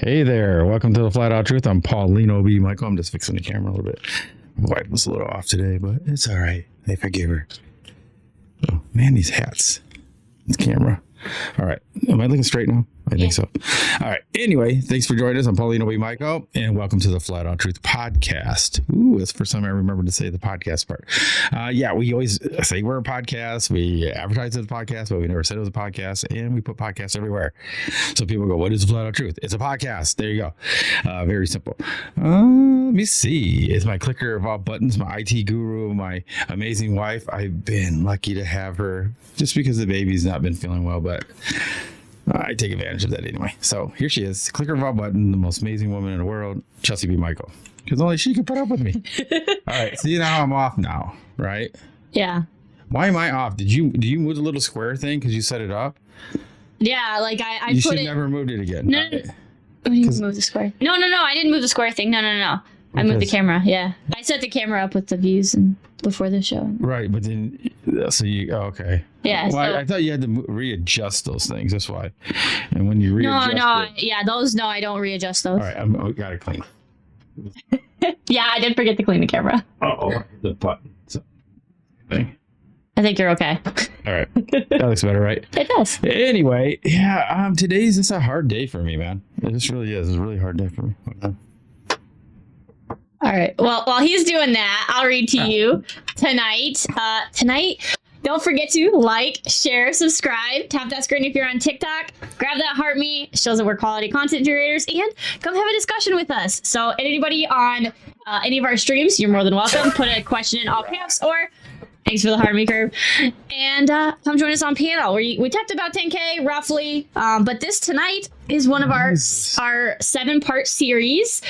Hey there, welcome to the Flat Out Truth. I'm Paulino B. Michael. I'm just fixing the camera a little bit. My wife was a little off today, but it's all right. I forgive her. Oh, man, these hats. This camera. All right. Am I looking straight now? I think so. All right. Anyway, thanks for joining us. I'm Paulino B. Michael, and welcome to the Flat Out Truth podcast. Ooh, it's the first time I remember to say the podcast part. We always say we're a podcast. We advertise as a podcast, but we never said it was a podcast, and we put podcasts everywhere. So people go, what is the Flat Out Truth? It's a podcast. There you go. Very simple. Let me see. It's my clicker of all buttons, my IT guru, my amazing wife. I've been lucky to have her just because the baby's not been feeling well, but I take advantage of that anyway. So here she is, clicker of all button, the most amazing woman in the world, Chelsea B. Michael. Because only she could put up with me. All right, see now I'm off now, right? Yeah. Why am I off? Did you move the little square thing because you set it up? Yeah, like I you put should it. Never moved it again. No, you move the square. No, I didn't move the square thing. No. I moved the camera. Yeah, I set the camera up with the views and before the show. Right, but then okay. Yeah. Well, so, I thought you had to readjust those things. That's why. And when you readjust, I don't readjust those. All right, I got it clean. Yeah, I did forget to clean the camera. The button. So, I think you're okay. all right, that looks better, right? It does. Anyway, yeah. Today's just a hard day for me, man. It just really is. It's a really hard day for me. All right. Well, while he's doing that, I'll read to you tonight. Don't forget to like, share, subscribe, tap that screen if you're on TikTok, grab that heart me, shows that we're quality content creators, and come have a discussion with us. So anybody on any of our streams, you're more than welcome. Put a question in all caps or thanks for the heart me curve. And come join us on panel. We talked about 10K roughly, but this tonight is one of our 7-part series.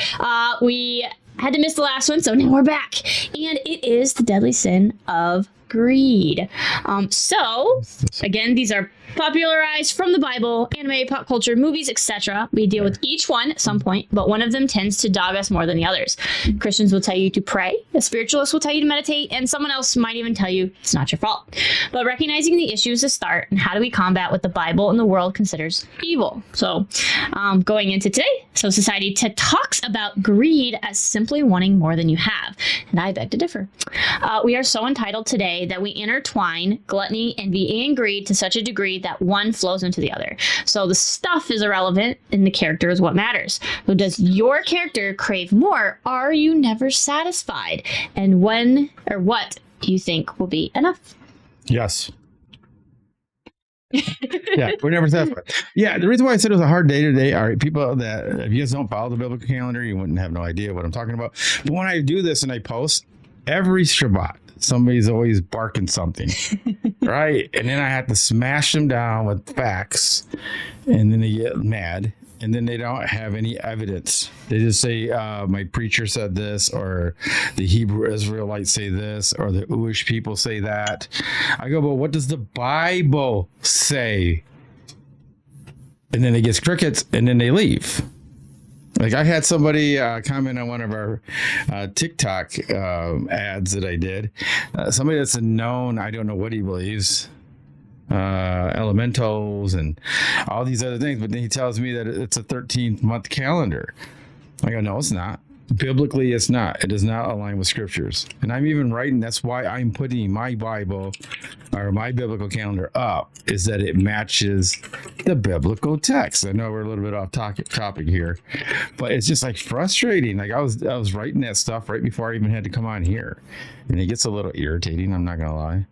We had to miss the last one, so now we're back. And it is the deadly sin of greed. So, again, these are popularized from the Bible, anime, pop culture, movies, etc. We deal with each one at some point, but one of them tends to dog us more than the others. Christians will tell you to pray, a spiritualist will tell you to meditate, and someone else might even tell you it's not your fault. But recognizing the issue is a start, and how do we combat what the Bible and the world considers evil? So, going into today, so society talks about greed as simply wanting more than you have, and I beg to differ. We are so entitled today that we intertwine gluttony, envy, and greed to such a degree that one flows into the other. So the stuff is irrelevant and the character is what matters. So does your character crave more? Are you never satisfied? And when or what do you think will be enough? Yes. Yeah, we're never satisfied. Yeah, the reason why I said it was a hard day today are people that, if you guys don't follow the biblical calendar, you wouldn't have no idea what I'm talking about. But when I do this and I post, every Shabbat, somebody's always barking something, right? And then I have to smash them down with facts, and then they get mad, and then they don't have any evidence. They just say, my preacher said this, or the Hebrew Israelites say this, or the Jewish people say that. I go, but what does the Bible say? And then it gets crickets, and then they leave. Like I had somebody comment on one of our TikTok ads that I did. Somebody that's a known, I don't know what he believes, elementals and all these other things. But then he tells me that it's a 13-month calendar. I go, no, it's not. Biblically, it's not. It does not align with scriptures. And I'm even writing, that's why I'm putting my Bible or my biblical calendar up, is that it matches the biblical text. I know we're a little bit off topic here, but it's just like frustrating. Like I was writing that stuff right before I even had to come on here. And it gets a little irritating, I'm not going to lie.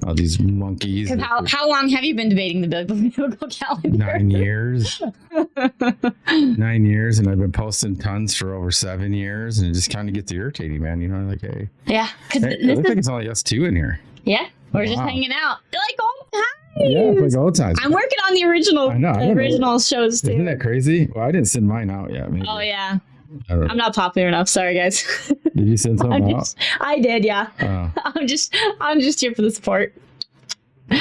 All these monkeys. How long have you been debating the biblical calendar? 9 years. 9 years, and I've been posting tons for over 7 years, and it just kind of gets irritating, man. You know, like, hey. Yeah. Hey, it looks like it's only us two in here. Yeah. We're just hanging out. Like old times. Yeah, it's like old times. I'm working on the original shows too. Isn't that crazy? Well, I didn't send mine out yet. Maybe. Oh, yeah. I'm not popular enough. Sorry, guys. Did you send something out? I did, yeah. Oh. I'm just here for the support.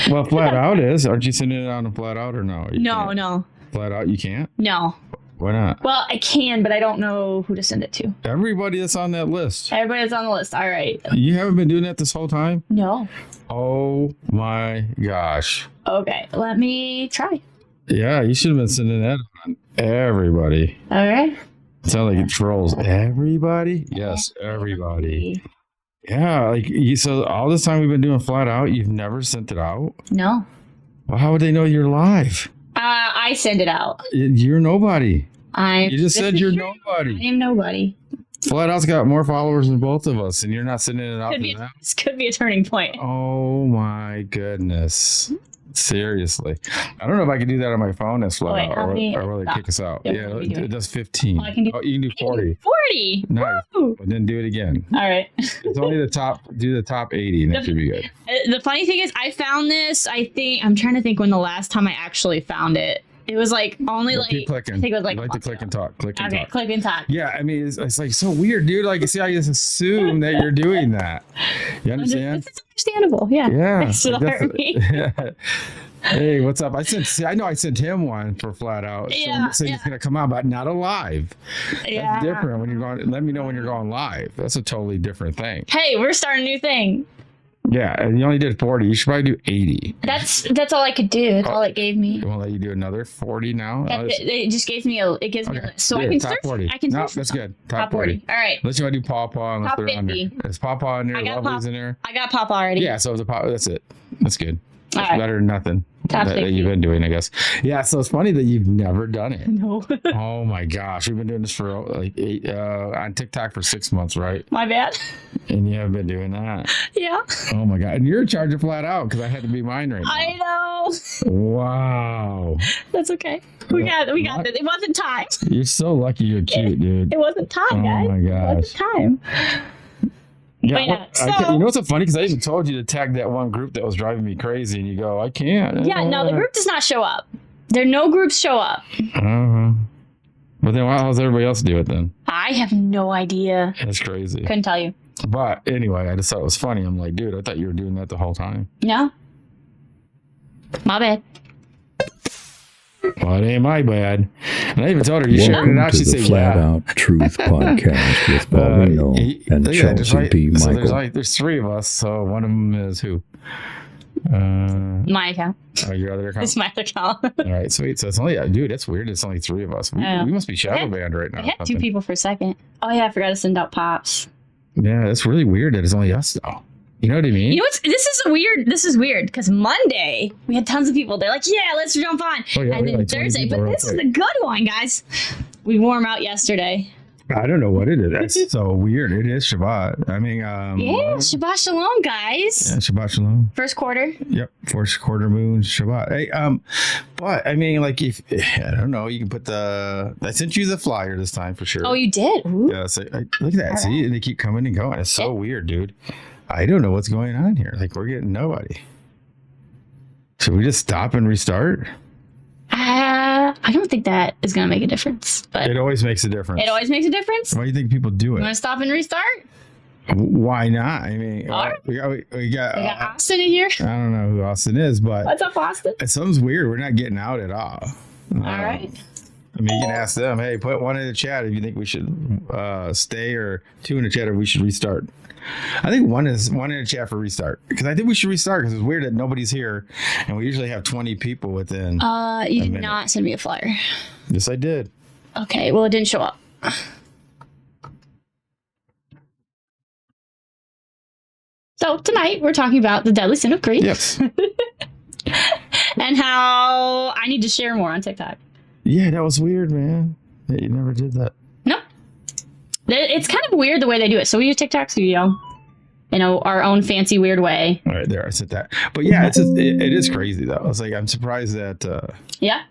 Well, Flat Out is. Aren't you sending it out on Flat Out or no? No. Flat Out, you can't? No. Why not? Well, I can, but I don't know who to send it to. Everybody that's on that list. Everybody that's on the list. All right. You haven't been doing that this whole time? No. Oh my gosh. Okay, let me try. Yeah, you should have been sending that on everybody. All right. Sound like it trolls everybody. Yes, everybody. Yeah, like so all this time we've been doing flat out, you've never sent it out. No. Well, how would they know you're live? I send it out. You're nobody. You just said you're I nobody. am nobody. Flat out's got more followers than both of us, and you're not sending it out to them. This could be a turning point. Oh my goodness. Seriously. I don't know if I can do that on my phone as flat out, or will they kick us out? Yeah, it does 15. I can do, you can do 40. 40. Nice. Woo! But then do it again. All right. It's only the top. Do the top 80, and that should be good. The funny thing is, I found this. I'm trying to think when the last time I actually found it. It was like only like keep clicking. I think it was like you like to click and talk. Click and talk. Click and talk. Yeah, I mean it's like so weird, dude. Like, see, I just assume that you're doing that. You understand? This is understandable. Yeah. Yeah. Thanks for the heartbeat. Yeah. Hey, what's up? I know I sent him one for flat out. Yeah, saying it's gonna come out, but not a live. Yeah. That's different when you're going. Let me know when you're going live. That's a totally different thing. Hey, we're starting a new thing. Yeah, and you only did 40. You should probably do 80. That's all I could do. That's all it gave me. It won't let you do another 40 now. It just gives me a list. So yeah, I can top search. 40. I can no, search. that's good. Top 40. All right. Unless you want to do Pawpaw, unless Top they're 50. under. Is Pawpaw in there? Lovely's in there. I got Pop already. Yeah, so the Pawpaw. That's it. That's good. That's right. better than nothing. Top that 50. you've been doing, I guess. Yeah, so it's funny that you've never done it. No. Oh my gosh, we've been doing this for like on TikTok for 6 months, right? My bad. And you haven't been doing that. Yeah. Oh my god, and you're charging flat out because I had to be mine right now. I know. Wow. That's okay. We got this. It wasn't time. You're so lucky. You're cute, dude. It wasn't time, guys. Oh my gosh. It wasn't time. Yeah, you know what's so funny? Because I even told you to tag that one group that was driving me crazy, and you go, I can't. Yeah, no, the group does not show up. No groups show up. But then how does everybody else do it then? I have no idea. That's crazy. Couldn't tell you. But anyway, I just thought it was funny. I'm like, dude, I thought you were doing that the whole time. No. My bad. Well, it ain't my bad. And I even told her you shared it out. She said, Flat Out Truth Podcast with Paulino and Chelsea P. Michael. So there's 3 of us. So one of them is who? My account. Oh, your other account? It's my other account. All right, sweet. So it's only, dude, that's weird. It's only 3 of us. We must be shadow banned right now. I had 2 people for a second. Oh, yeah, I forgot to send out pops. Yeah, it's really weird that it's only us, though. You know what I mean? You know what's this is weird because Monday we had tons of people. They're like, yeah, let's jump on. Oh, yeah, and then like Thursday, but this is the good one, guys. We wore them out yesterday. I don't know what it is. That's so weird. It is Shabbat. I mean, yeah, Shabbat Shalom, guys. Yeah, Shabbat Shalom. First quarter. Yep, first quarter moon Shabbat. Hey, but I mean, like, if I don't know, you can put I sent you the flyer this time for sure. Oh, you did? Ooh. Yeah. So look at that. All See, right. And they keep coming and going. It's so weird, dude. I don't know what's going on here. Like, we're getting nobody. Should we just stop and restart? I don't think that is going to make a difference. But it always makes a difference. It always makes a difference? Why do you think people do it? You want to stop and restart? Why not? I mean, right. we got Austin in here. I don't know who Austin is, but what's up, Austin? Something's weird. We're not getting out at all. All right. I mean, you can ask them, hey, put 1 in the chat if you think we should stay, or 2 in the chat if we should restart. I think 1 in the chat for restart, because I think we should restart because it's weird that nobody's here, and we usually have 20 people within. You did not send me a flyer. Yes, I did. Okay, well, it didn't show up. So tonight we're talking about the deadly sin of greed. Yes. And how I need to share more on TikTok. Yeah, that was weird, man. Yeah, you never did that. No. It's kind of weird the way they do it. So we use TikTok Studio in our own fancy weird way. All right, there, I said that. But yeah, it is crazy though. I was like, I'm surprised that. Yeah,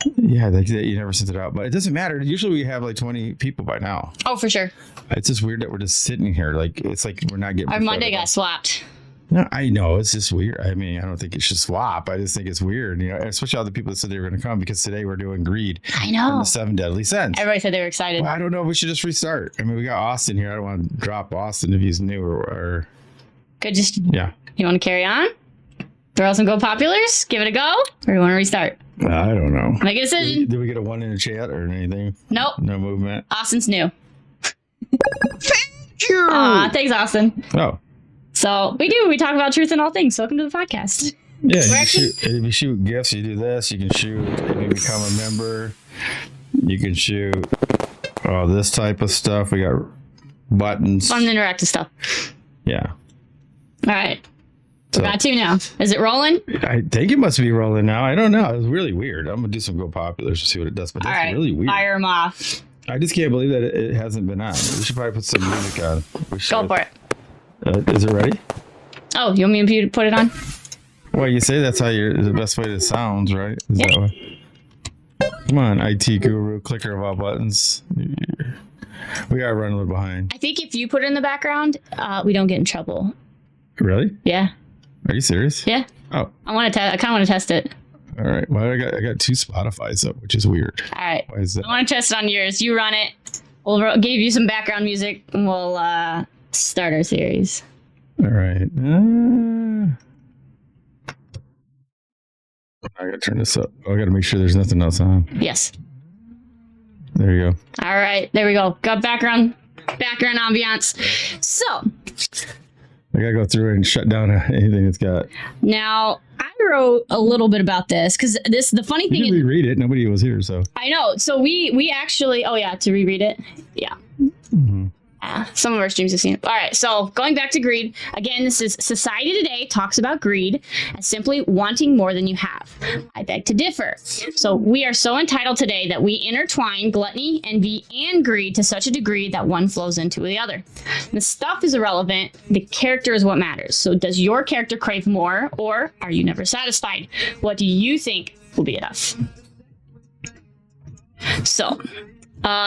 that you never sent it out, but it doesn't matter. Usually we have like 20 people by now. Oh, for sure. It's just weird that we're just sitting here. Like, it's like we're not getting. Our Monday got swapped. No, I know, it's just weird. I mean, I don't think it should swap. I just think it's weird, especially all the people that said they were going to come, because today we're doing greed. I know. And the 7 deadly sins. Everybody said they were excited. Well, I don't know if we should just restart. I mean, we got Austin here. I don't want to drop Austin if he's new or. Could just. Yeah. You want to carry on? Throw out some go populars? Give it a go? Or do you want to restart? I don't know. Make a decision. Did we get a 1 in the chat or anything? Nope. No movement. Austin's new. Thank you. Thanks, Austin. Oh. So we talk about truth in all things. Welcome to the podcast. Yeah, We're actually- if you shoot gifts, you do this. You can shoot if you become a member. You can shoot this type of stuff. We got buttons. Fun interactive stuff. Yeah. All right. We got 2 now. Is it rolling? I think it must be rolling now. I don't know. It was really weird. I'm gonna do some Go Populars to see what it does, but All that's right. really weird. Fire them off. I just can't believe that it hasn't been on. We should probably put some music on. Go for it. Is it ready? Oh, you want me to put it on? Well, you say that's how the best way it sounds, right? Is that way? Come on, IT guru, clicker of all buttons. We gotta run a little behind. I think if you put it in the background, we don't get in trouble. Really? Yeah. Are you serious? Yeah. Oh. I kind of want to test it. All right. Well, I got 2 Spotify's up, which is weird. All right. Why is that? I want to test it on yours. You run it. We'll give you some background music, and we'll start our series. All right. I gotta turn this up. I gotta make sure there's nothing else on. Yes. There you go. All right. There we go. Got background ambiance. So I gotta go through and shut down anything it's got. now I wrote a little bit about this because the funny thing You can is, reread it. Nobody was here, so. I know. So we actually, to reread it. Yeah. Mm-hmm. Some of our streams have seen it. All right. So going back to greed again, this is Society Today talks about greed as simply wanting more than you have. I beg to differ. So we are so entitled today that we intertwine gluttony, envy, and greed to such a degree that one flows into the other. The stuff is irrelevant. The character is what matters. So does your character crave more, or are you never satisfied? What do you think will be enough? So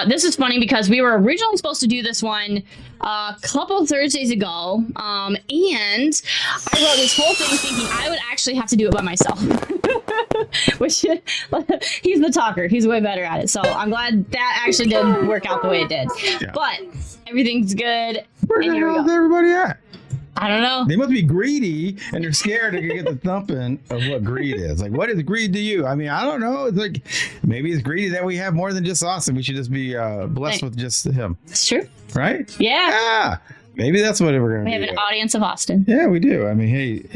this is funny because we were originally supposed to do this one a couple Thursdays ago, and I wrote this whole thing thinking I would actually have to do it by myself. Which he's the talker; he's way better at it. So I'm glad that actually did work out the way it did. Yeah. But everything's good. Where the hell is everybody at? I don't know. They must be greedy, and they're scared to get the thumping of what greed is. Like, what is greed to you? I mean, I don't know. It's like, maybe it's greedy that we have more than just Austin. We should just be blessed with just him. It's true. Right? Yeah. Yeah. Maybe that's what we're going to do. We have an audience of Austin. Yeah, we do. I mean, hey,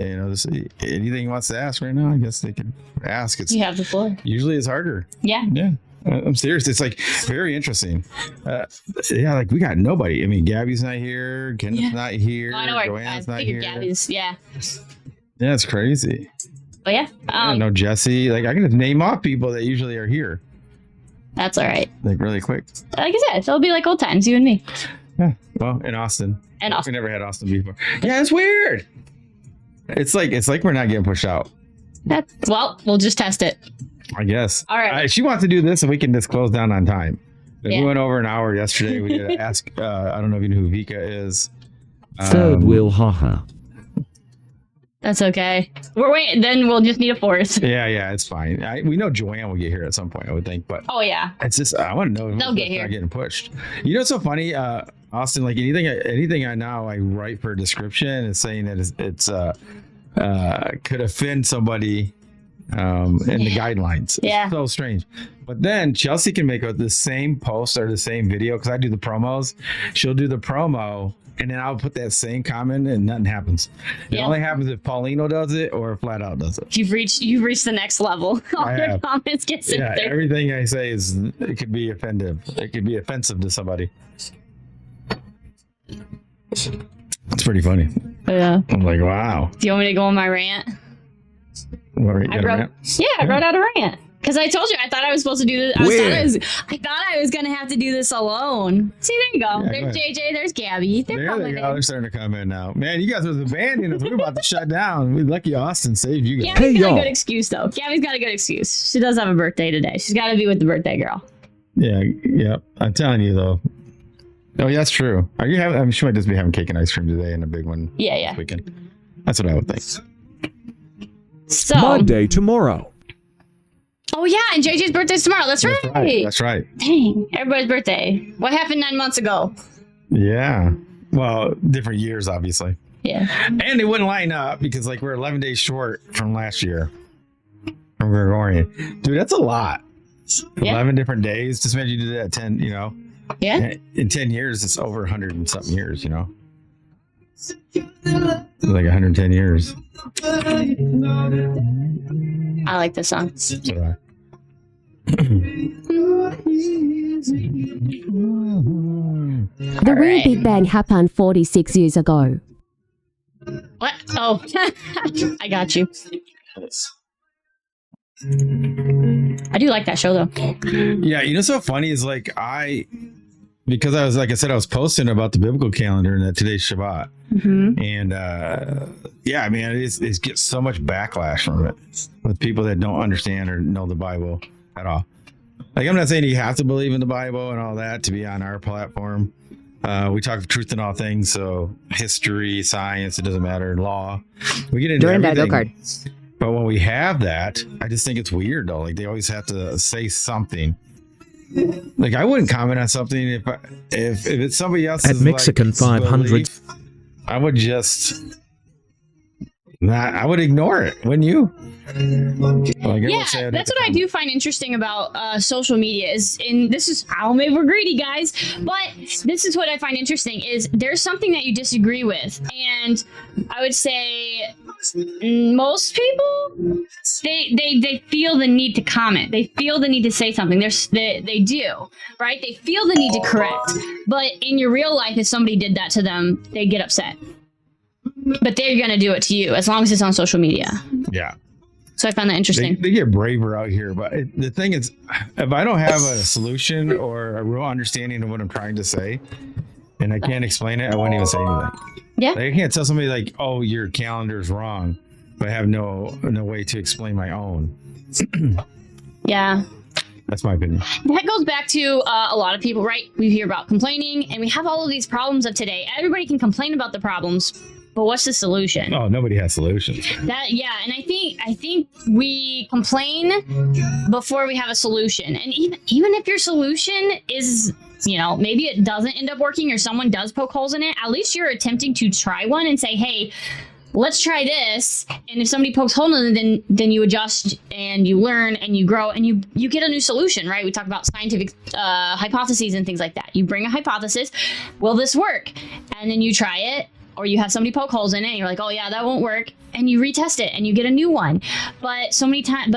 anything he wants to ask right now, I guess they can ask. You have the floor. Usually it's harder. Yeah. Yeah. I'm serious. It's like very interesting. Like we got nobody. I mean, Gabby's not here. Kenneth's not here. I know. Joanne's I not figured here. Gabby's. Yeah. Yeah, it's crazy. But yeah. I know Jesse. Like I can just name off people that usually are here. That's all right. Like really quick. Like I said, it'll be like old times, you and me. Yeah. Well, in Austin. And Austin. We never had Austin before. Yeah, it's weird. It's like we're not getting pushed out. Well, we'll just test it. I guess. All right. She wants to do this, and we can just close down on time. Yeah. We went over an hour yesterday. We did ask. I don't know if you know who Vika is. Third wheel, haha. That's okay. We're waiting. Then we'll just need a fourth. Yeah, it's fine. We know Joanne will get here at some point, I would think. But oh yeah, it's just I want to know if they'll get here. Not getting pushed. You know, what's so funny, Austin. Like anything I now I write for a description is saying that it's could offend somebody. In the guidelines. Yeah. It's so strange. But then Chelsea can make the same post or the same video because I do the promos. She'll do the promo and then I'll put that same comment and nothing happens. It only happens if Paulino does it or Flat Out does it. You've reached the next level. All your comments get sent there. Everything I say it could be offensive. It could be offensive to somebody. It's pretty funny. Yeah. I'm like, wow. Do you want me to go on my rant? I wrote out a rant because I told you I thought I was supposed to do this. I thought I was gonna have to do this alone. See, there you go. There's JJ. There's Gabby. There they go. They're starting to come in now. Man, you guys was abandoning us. We're about to shut down. We're lucky Austin saved you guys. Gabby's got a good excuse though. Gabby's got a good excuse. She does have a birthday today. She's got to be with the birthday girl. Yeah. I'm telling you though. Oh, yeah, that's true. Are you having? I'm sure I might just be having cake and ice cream today and a big one. Yeah. This weekend. That's what I would think. So Monday tomorrow. Oh yeah, and JJ's birthday's tomorrow. That's right. That's right. Dang, everybody's birthday. What happened 9 months ago? Yeah. Well, different years, obviously. Yeah. And they wouldn't line up because like we're 11 days short from last year. From Gregorian. Dude, that's a lot. 11 different days. Just imagine you did that 10, Yeah. In 10 years, it's over 100 and something years, Like 110 years. I like this song. So do I. The real Big Bang happened 46 years ago. What? Oh, I got you. I do like that show though. Yeah, you know, so funny is like because I was, like I said, I was posting about the biblical calendar and that today's Shabbat. And yeah, I mean, it gets so much backlash from it with people that don't understand or know the Bible at all. Like, I'm not saying you have to believe in the Bible and all that to be on our platform. We talk truth in all things, so history, science, it doesn't matter, law. We get into everything. But when we have that, I just think it's weird though. Like, they always have to say something. Like, I wouldn't comment on something if it's somebody else's at Mexican like, 500 belief, I would just I would ignore it, wouldn't you? Like, yeah, that's what I do find interesting about social media I'll maybe we're greedy, guys, but this is what I find interesting is there's something that you disagree with, and I would say most people they feel the need to comment, they feel the need to say something. They do, right? They feel the need to correct, but in your real life, if somebody did that to them, they get upset. But they're gonna do it to you as long as it's on social media. Yeah. So I found that interesting. They get braver out here, but the thing is, if I don't have a solution or a real understanding of what I'm trying to say, and I can't explain it, I wouldn't even say anything. Yeah. Like, I can't tell somebody like, "Oh, your calendar's wrong," but I have no way to explain my own. Yeah. That's my opinion. That goes back to a lot of people, right? We hear about complaining, and we have all of these problems of today. Everybody can complain about the problems, but what's the solution? Oh, nobody has solutions. And I think we complain before we have a solution. And even if your solution is, maybe it doesn't end up working or someone does poke holes in it, at least you're attempting to try one and say, hey, let's try this. And if somebody pokes holes in it, then you adjust and you learn and you grow and you get a new solution, right? We talk about scientific hypotheses and things like that. You bring a hypothesis, will this work? And then you try it. Or you have somebody poke holes in it and you're like, oh yeah, that won't work. And you retest it and you get a new one. But so many times,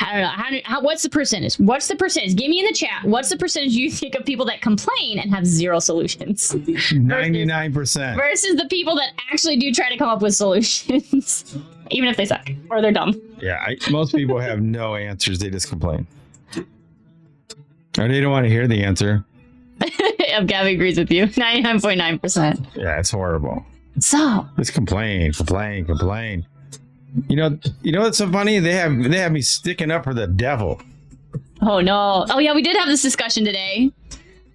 I don't know. What's the percentage? Give me in the chat. What's the percentage you think of people that complain and have zero solutions? 99%. Versus the people that actually do try to come up with solutions, even if they suck or they're dumb. Yeah, most people have no answers. They just complain. Or they don't want to hear the answer. Gabby agrees with you. 99.9%. Yeah, it's horrible. So just complain. You know what's so funny? They have me sticking up for the devil. Oh no. Oh yeah, we did have this discussion today.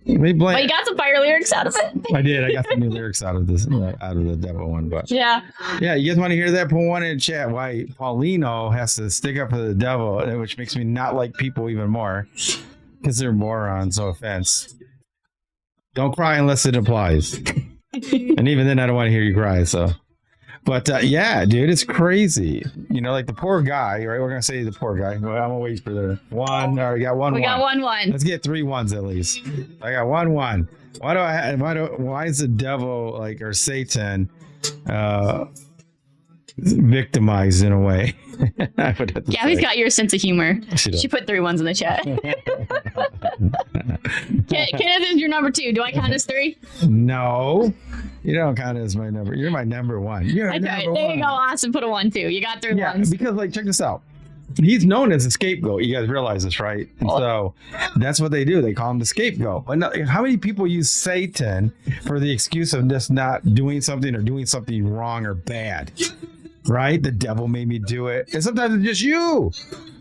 But you got some fire lyrics out of it. I did. I got some new lyrics out of the devil one. But yeah, you guys want to hear that? Put one in the chat. Why Paulino has to stick up for the devil, which makes me not like people even more because they're morons. No offense. Don't cry unless it applies. And even then, I don't want to hear you cry. So, but yeah, dude, it's crazy. Like the poor guy, right? We're going to say the poor guy. Well, I'm going to wait for the one. All right, got one. We got one. Let's get 3 ones at least. I got one. Why is the devil or Satan victimized in a way? Gabby's got your sense of humor. She put 3 ones in the chat. Kenneth is your number 2. Do I count as 3? No, you don't count as my number. You're my number 1. You're number 1. There you go, Austin. Put a 1 too. You got 3 ones. Because check this out. He's known as a scapegoat. You guys realize this, right? And so that's what they do. They call him the scapegoat. But how many people use Satan for the excuse of just not doing something or doing something wrong or bad? Right? The devil made me do it. And sometimes it's just you.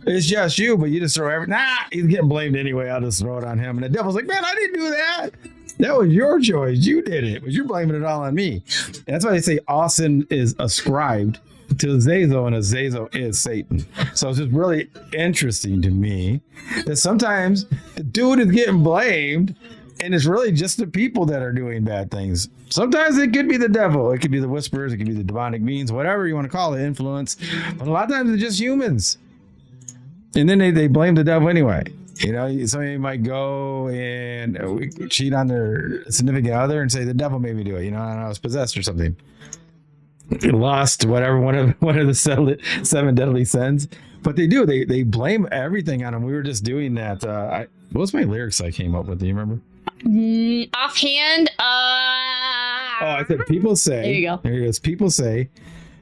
It's just you, but you just throw he's getting blamed anyway. I'll just throw it on him. And the devil's like, man, I didn't do that. That was your choice. You did it. But you're blaming it all on me. And that's why they say Austin is ascribed to Azazel, and Azazel is Satan. So it's just really interesting to me that sometimes the dude is getting blamed, and it's really just the people that are doing bad things. Sometimes it could be the devil. It could be the whisperers. It could be the demonic beings, whatever you want to call it, influence. But a lot of times it's just humans. And then they blame the devil anyway. Somebody might go and cheat on their significant other and say the devil made me do it. And I was possessed or something. Lust, whatever, one of the seven deadly sins. But they do. They blame everything on him. We were just doing that. What was my lyrics I came up with? Do you remember? Offhand. I said, people say. There you go. There it is. People say,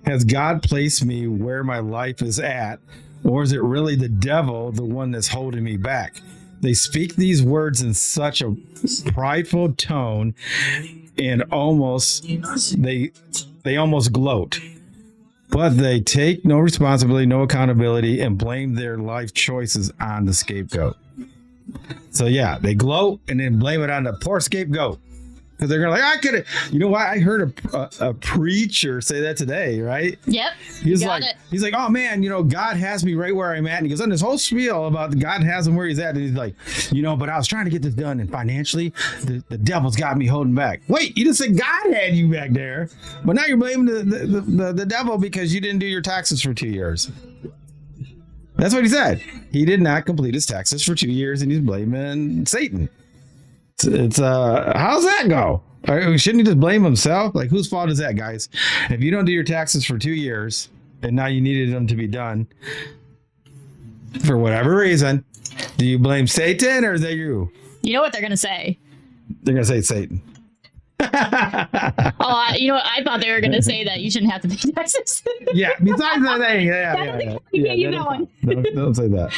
has God placed me where my life is at? Or is it really the devil, the one that's holding me back? They speak these words in such a prideful tone and they almost gloat. But they take no responsibility, no accountability, and blame their life choices on the scapegoat. So yeah, they gloat and then blame it on the poor scapegoat. Because they're going I could have, I heard a preacher say that today, right? Yep. He's like, oh man, God has me right where I'm at. And he goes on this whole spiel about God has him where he's at. And he's like, but I was trying to get this done. And financially, the devil's got me holding back. Wait, you just said God had you back there. But now you're blaming the devil because you didn't do your taxes for 2 years. That's what he said. He did not complete his taxes for 2 years and he's blaming Satan. It's how's that go? Shouldn't he just blame himself? Like, whose fault is that, guys? If you don't do your taxes for 2 years and now you needed them to be done for whatever reason, do you blame Satan or is that you? You know what they're gonna say? They're gonna say Satan. I thought they were gonna say that you shouldn't have to pay taxes. Yeah, besides that thing. Don't say that.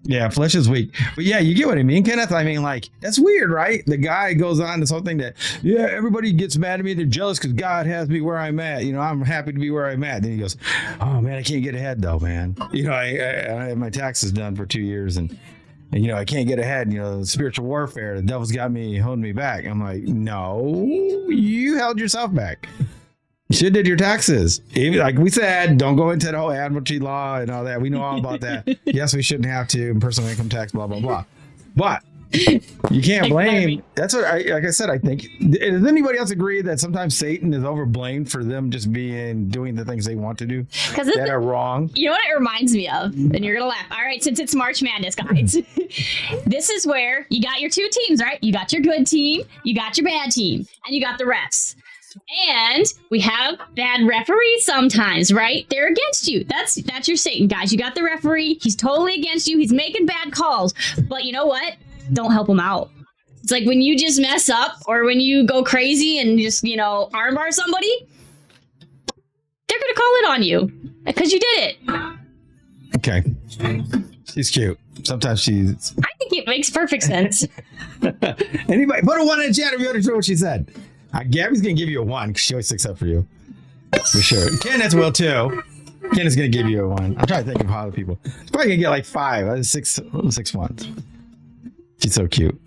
Yeah, flesh is weak. But yeah, you get what I mean, Kenneth? I mean, like, that's weird, right? The guy goes on this whole thing that, everybody gets mad at me. They're jealous because God has me where I'm at. I'm happy to be where I'm at. Then he goes, oh, man, I can't get ahead, though, man. I have my taxes done for 2 years and I can't get ahead. Spiritual warfare. The devil's got me holding me back. I'm like, no, you held yourself back. You should have did your taxes. Even, like we said, don't go into the whole admiralty law and all that. We know all about that. Yes, we shouldn't have to. Personal income tax, blah, blah, blah. But you can't blame. That's what, like I said, I think. Does anybody else agree that sometimes Satan is overblamed for them just doing the things they want to do that are wrong? You know what it reminds me of? And you're going to laugh. All right, since it's March Madness, guys. This is where you got your two teams, right? You got your good team, you got your bad team, and you got the refs. And we have bad referees sometimes, right? They're against you. That's your Satan, guys. You got the referee. He's totally against you. He's making bad calls. But you know what? Don't help him out. It's like when you just mess up or when you go crazy and just, armbar somebody, they're going to call it on you because you did it. Okay. She's cute. Sometimes she's... I think it makes perfect sense. Anybody, put a 1 in the chat if you understood what she said. Gabby's going to give you a 1 because she always sticks up for you. For sure. Kenneth will too. Kenneth's going to give you a 1. I'm trying to think of how other people. She's probably going to get like 5. 6 ones. She's so cute.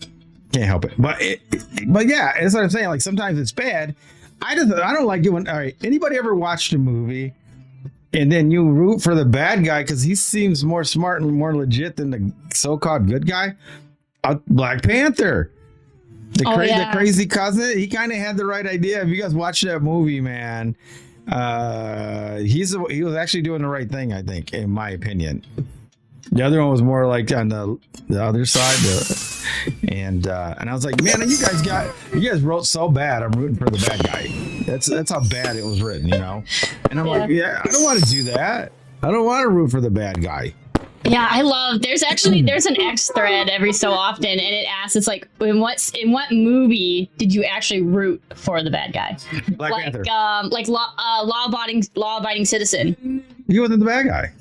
Can't help it. But yeah, that's what I'm saying. Like sometimes it's bad. I don't like doing. All right. Anybody ever watched a movie and then you root for the bad guy because he seems more smart and more legit than the so-called good guy? Black Panther. The crazy cousin, he kind of had the right idea. If you guys watch that movie, man, he was actually doing the right thing, I think, in my opinion. The other one was more like on the other side, and I was like, man, you guys wrote so bad. I'm rooting for the bad guy. That's how bad it was written, And I'm like, I don't want to do that. I don't want to root for the bad guy. Yeah, there's an X thread every so often, and it asks, it's like, in what movie did you actually root for the bad guy? Black Panther. Like law-abiding citizen. He wasn't the bad guy.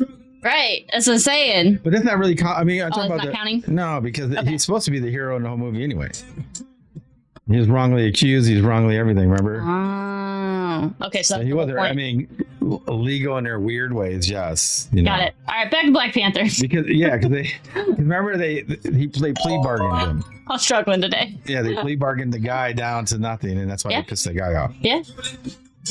Right, that's what I'm saying. But that's not really. I'm talking about not counting? No, because he's supposed to be the hero in the whole movie anyway. He was wrongly accused. He's wrongly everything. Remember? Oh, okay. So he wasn't. I mean, illegal in their weird ways. Yes. Got it. All right, back to Black Panther. Because remember they plea bargained him. I'm struggling today. Yeah, they plea bargained the guy down to nothing, and that's why they pissed the guy off. Yeah.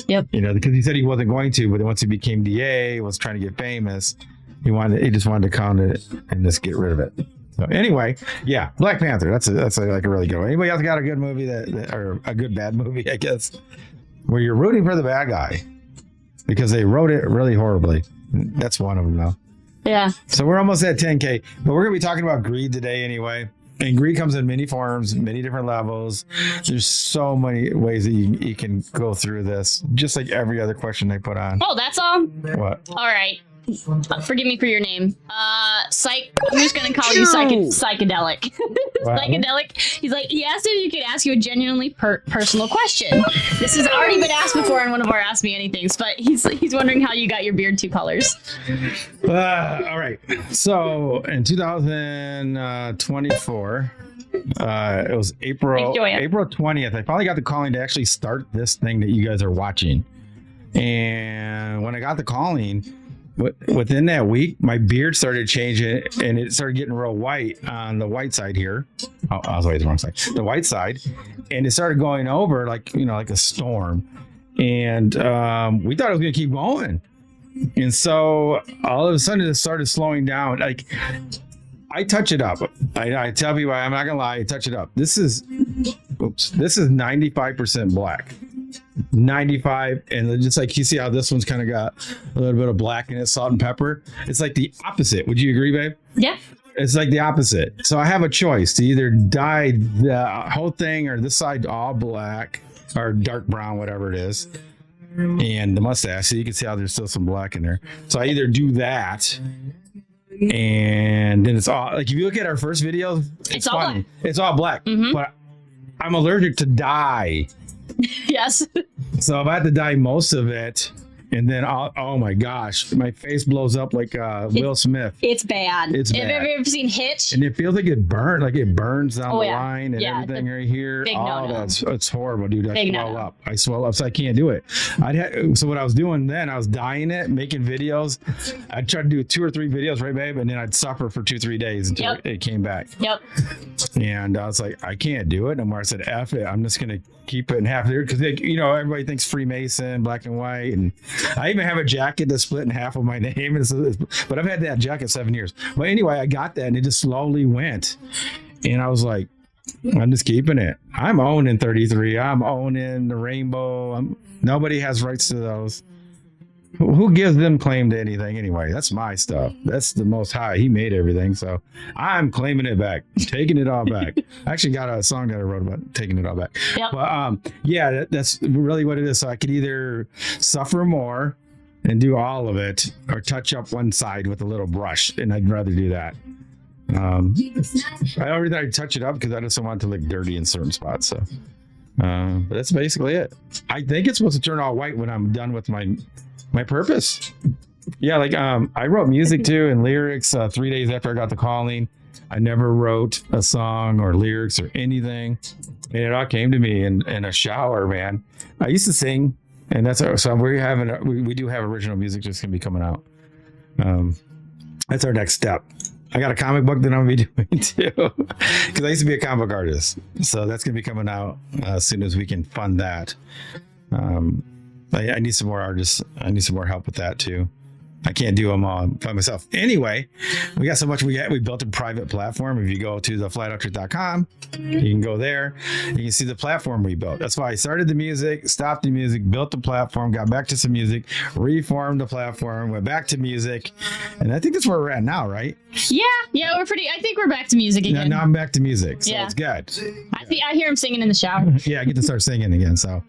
Yep. Because he said he wasn't going to, but once he became DA, was trying to get famous, he just wanted to count it and just get rid of it. So anyway, yeah, Black Panther. That's like a really good one. Anybody else got a good movie or a good bad movie, I guess, where you're rooting for the bad guy because they wrote it really horribly? That's one of them, though. Yeah. So we're almost at 10K, but we're going to be talking about greed today anyway. And greed comes in many forms, many different levels. There's so many ways that you can go through this, just like every other question they put on. Oh, that's all? What? All right. Forgive me for your name. I'm just going to call you psychedelic. Psychedelic. He asked if you could ask you a genuinely personal question. This has already been asked before in one of our Ask Me Anythings, but he's wondering how you got your beard 2 colors. All right. So in 2024, it was April 20th. I finally got the calling to actually start this thing that you guys are watching. And when I got the calling, within that week, my beard started changing and it started getting real white on the white side here. Oh, I was always the wrong side. The white side. And it started going over like a storm. And we thought it was going to keep going. And so all of a sudden it started slowing down. Like I touch it up. I tell people, I'm not going to lie, I touch it up. This is 95% black. 95, and just like you see how this one's kind of got a little bit of black in it, salt and pepper. It's like the opposite. Would you agree, babe? Yeah. It's like the opposite. So I have a choice to either dye the whole thing or this side all black or dark brown, whatever it is. And the mustache, so you can see how there's still some black in there. So I either do that, and then it's all like if you look at our first video, it's all funny. Black. It's all black, but I'm allergic to dye. Yes. So if I had to dye most of it, and then oh my gosh, my face blows up like Will Smith. It's bad. It's bad. Have you ever seen Hitch? And it feels like it burns down the line and everything right here. It's horrible, dude. I swell up, so I can't do it. So what I was doing then, I was dyeing it, making videos. I'd try to do 2 or 3 videos, right, babe? And then I'd suffer for 2-3 days until it came back. Yep. And I was like, I can't do it no more. I said, F it. I'm just gonna keep it in half there because everybody thinks Freemason, black and white, and I even have a jacket that's split in half of my name. But I've had that jacket 7 years. But anyway, I got that and it just slowly went. And I was like, I'm just keeping it. I'm owning 33. I'm owning the rainbow. Nobody has rights to those. Who gives them claim to anything anyway? That's my stuff. That's the Most High. He made everything. So I'm claiming it back, taking it all back. I actually got a song that I wrote about taking it all back. Yep. But that's really what it is. So I could either suffer more and do all of it or touch up one side with a little brush. And I'd rather do that. I already touch it up because I just don't want it to look dirty in certain spots. So, but that's basically it. I think it's supposed to turn all white when I'm done with my purpose. Yeah, like I wrote music too and lyrics 3 days after I got the calling. I never wrote a song or lyrics or anything, and it all came to me in a shower, man. I used to sing, and that's so we do have original music just gonna be coming out. That's our next step. I got a comic book that I'm gonna be doing too, because I used to be a comic book artist, so that's gonna be coming out as soon as we can fund that. I need some more artists. I need some more help with that too. I can't do them all by myself. Anyway, we got so much. We built a private platform. If you go to theflatouttruth.com, you can go there. You can see the platform we built. That's why I started the music, stopped the music, built the platform, got back to some music, reformed the platform, went back to music, and I think that's where we're at now, right? Yeah, I think we're back to music again. Now I'm back to music, so it's good. I hear him singing in the shower. Yeah, I get to start singing again. So.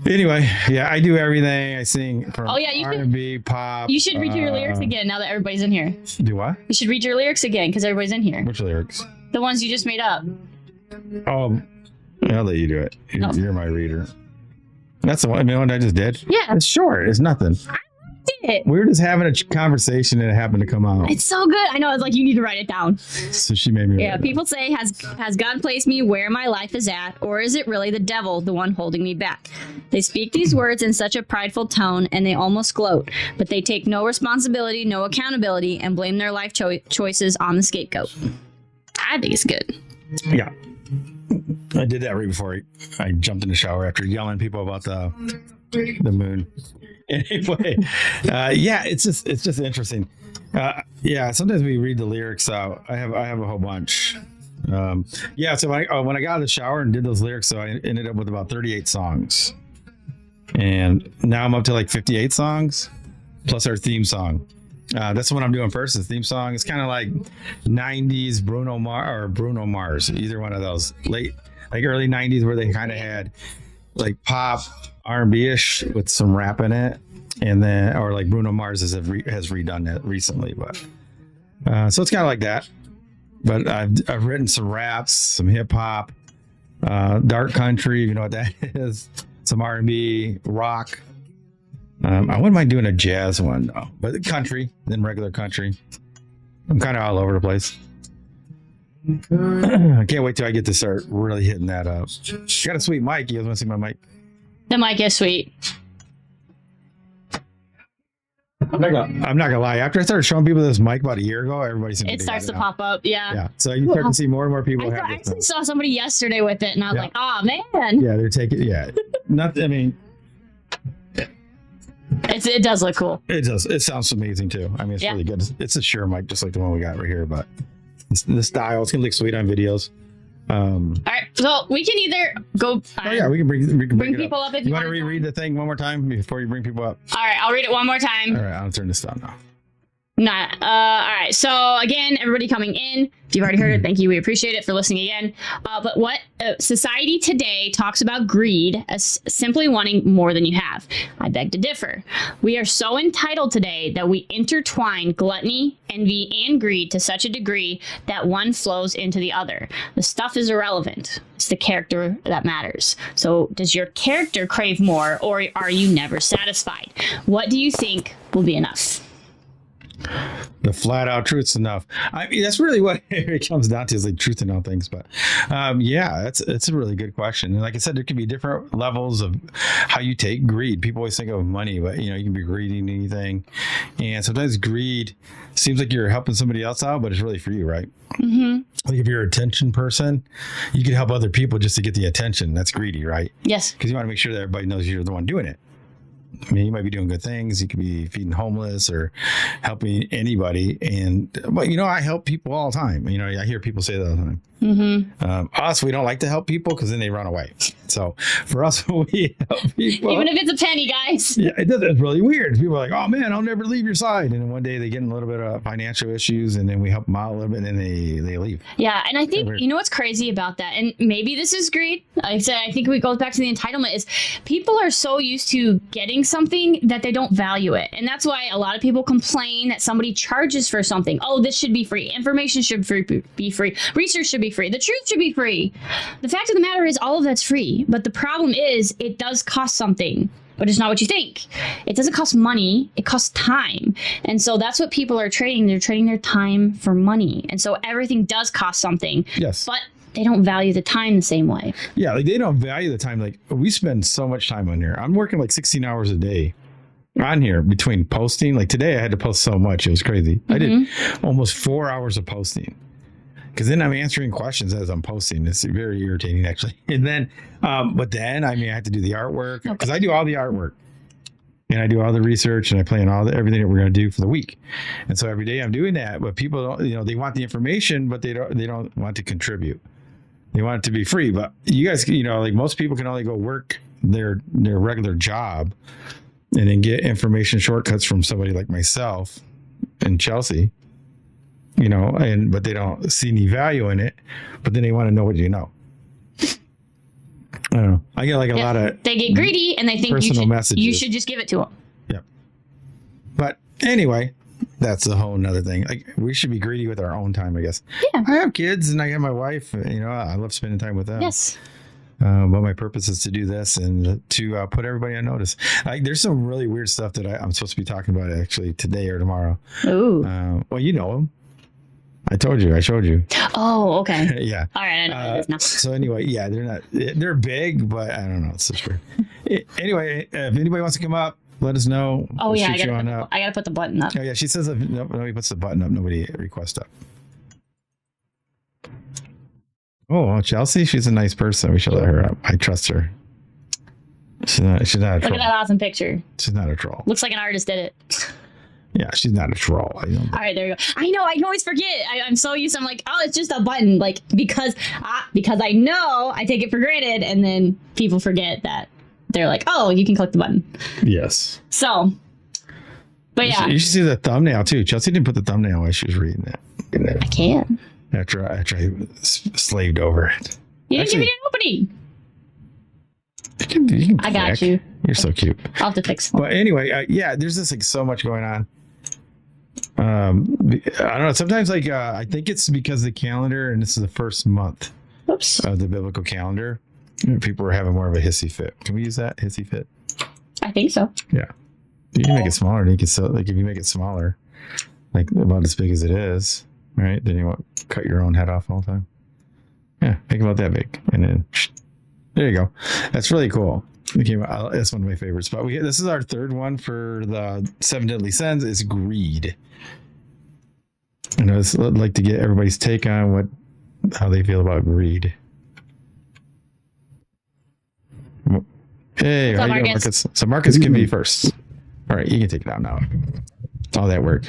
Anyway, I do everything. I sing from R&B, pop. You should read your lyrics again now that everybody's in here. Do what? You should read your lyrics again because everybody's in here. Which lyrics? The ones you just made up. Oh, I'll let you do it. You're my reader. That's the one I just did. Yeah. It's short. It's nothing. It. We were just having a conversation and it happened to come out. It's so good. I know. It's like you need to write it down. So she made me write it down. People say, has God placed me where my life is at, or is it really the devil, the one holding me back? They speak these words in such a prideful tone and they almost gloat, but they take no responsibility, no accountability, and blame their life choices on the scapegoat. I think it's good. Yeah. I did that right before I jumped in the shower after yelling at people about the moon. Anyway, it's just interesting. Sometimes we read the lyrics out. I have a whole bunch. So when I got out of the shower and did those lyrics, so I ended up with about 38 songs, and now I'm up to like 58 songs plus our theme song. That's what I'm doing first. The theme song. It's kind of like 90s Bruno Mars. Either one of those. Late, like early 90s where they kind of had like pop R&B-ish with some rap in it. And then, or like Bruno Mars has redone that recently. But so it's kind of like that. But I've written some raps, some hip hop, dark country, you know what that is, some R&B, rock. I wouldn't mind doing a jazz one though, but country, then regular country. I'm kind of all over the place. I can't wait till I get to start really hitting that up. Got a sweet mic. You guys want to see my mic? The mic is sweet. I'm not gonna lie. After I started showing people this mic about a year ago, everybody seemed It starts to pop up. Yeah. Yeah. So you start to see more and more people have I this actually saw somebody yesterday with it, and I was like, "Oh man." Yeah, they're taking. Yeah. Not. I mean. It does look cool. It does. It sounds amazing too. I mean, it's really good. It's a Shure mic, just like the one we got right here. But the style, it's gonna look sweet on videos. All right, so we can either go. We can bring people up if you want to reread the thing one more time before you bring people up. All right, I'll read it one more time. All right, I'll turn this down now. Nah. All right. So again, everybody coming in, if you've already heard it, thank you. We appreciate it for listening again. But what society today talks about greed as simply wanting more than you have. I beg to differ. We are so entitled today that we intertwine gluttony, envy, and greed to such a degree that one flows into the other. The stuff is irrelevant. It's the character that matters. So does your character crave more, or are you never satisfied? What do you think will be enough? The flat out truth's enough. I mean, that's really what it comes down to, is like truth in all things. But it's a really good question. And like I said, there can be different levels of how you take greed. People always think of money, but you can be greedy in anything. And sometimes greed seems like you're helping somebody else out, but it's really for you, right? Mm-hmm. Like if you're an attention person, you can help other people just to get the attention. That's greedy, right? Yes. Because you want to make sure that everybody knows you're the one doing it. I mean, you might be doing good things. You could be feeding homeless or helping anybody. But I help people all the time. I hear people say that all the time. Mm-hmm. We don't like to help people because then they run away. So for us, we help people. Even if it's a penny, guys. Yeah, it's really weird. People are like, oh man, I'll never leave your side. And then one day they get in a little bit of financial issues, and then we help them out a little bit, and then they leave. Yeah, and I think, what's crazy about that, and maybe this is greed. Like I said, I think it goes back to the entitlement, is people are so used to getting something that they don't value it. And that's why a lot of people complain that somebody charges for something. Oh, this should be free. Information should be free. Research should be free. The truth should be free. The fact of the matter is all of that's free. But the problem is it does cost something, but it's not what you think. It doesn't cost money. It costs time. And so that's what people are trading. They're trading their time for money. And so everything does cost something. Yes. But they don't value the time the same way. Yeah, like they don't value the time. Like we spend so much time on here. I'm working like 16 hours a day on here between posting. Like today I had to post so much. It was crazy. Mm-hmm. I did almost 4 hours of posting. Because then I'm answering questions as I'm posting. It's very irritating, actually. And then, but then, I have to do the artwork because I do all the artwork, and I do all the research, and I plan everything that we're going to do for the week. And so every day I'm doing that. But people don't, they want the information, but they don't want to contribute. They want it to be free. But you guys, like most people can only go work their regular job, and then get information shortcuts from somebody like myself and Chelsea. But they don't see any value in it, but then they want to know what you know. I don't know. I get like a lot of they get greedy and they think you should just give it to them. Yeah. But anyway, that's a whole nother thing. Like we should be greedy with our own time, I guess. Yeah. I have kids and I have my wife, I love spending time with them. Yes. But my purpose is to do this and to put everybody on notice. Like, there's some really weird stuff that I'm supposed to be talking about actually today or tomorrow. Ooh. Well, you know them. I told you. I showed you. Oh, okay. Yeah. All right. I know what it is now. So anyway, yeah, they're big, but I don't know. It's just weird. Anyway, if anybody wants to come up, let us know. Oh, yeah. I gotta put the button up. Oh, yeah. She says if nobody puts the button up, nobody requests up. Oh, Chelsea, she's a nice person. We should let her up. I trust her. She's not a troll. Look at that awesome picture. She's not a troll. Looks like an artist did it. Yeah, she's not a troll. All right, there you go. I know. I can always forget. I'm so used to, I'm like, oh, it's just a button. Like, because I know, I take it for granted. And then people forget that they're like, oh, you can click the button. Yes. So But yeah, you should see the thumbnail too. Chelsea didn't put the thumbnail while she was reading it. I can. After I slaved over it. You didn't give me an opening. You can I got click. you. You're so cute. I'll have to fix. But anyway, yeah, there's just like so much going on. I don't know. Sometimes I think it's because the calendar, and this is the first month Oops. of the biblical calendar. People are having more of a hissy fit. Can we use that hissy fit? I think so. Yeah. You can make it smaller. And you can if you make it smaller, like about as big as it is, right? Then you won't cut your own head off all the time. Yeah, make about that big, and then there you go. That's really cool. That's one of my favorites. But this is our third one for the 7 deadly sins. Is greed. And I'd like to get everybody's take on how they feel about greed. Hey, how you doing, Marcus? So Marcus can be first. All right, you can take it out now. All that work.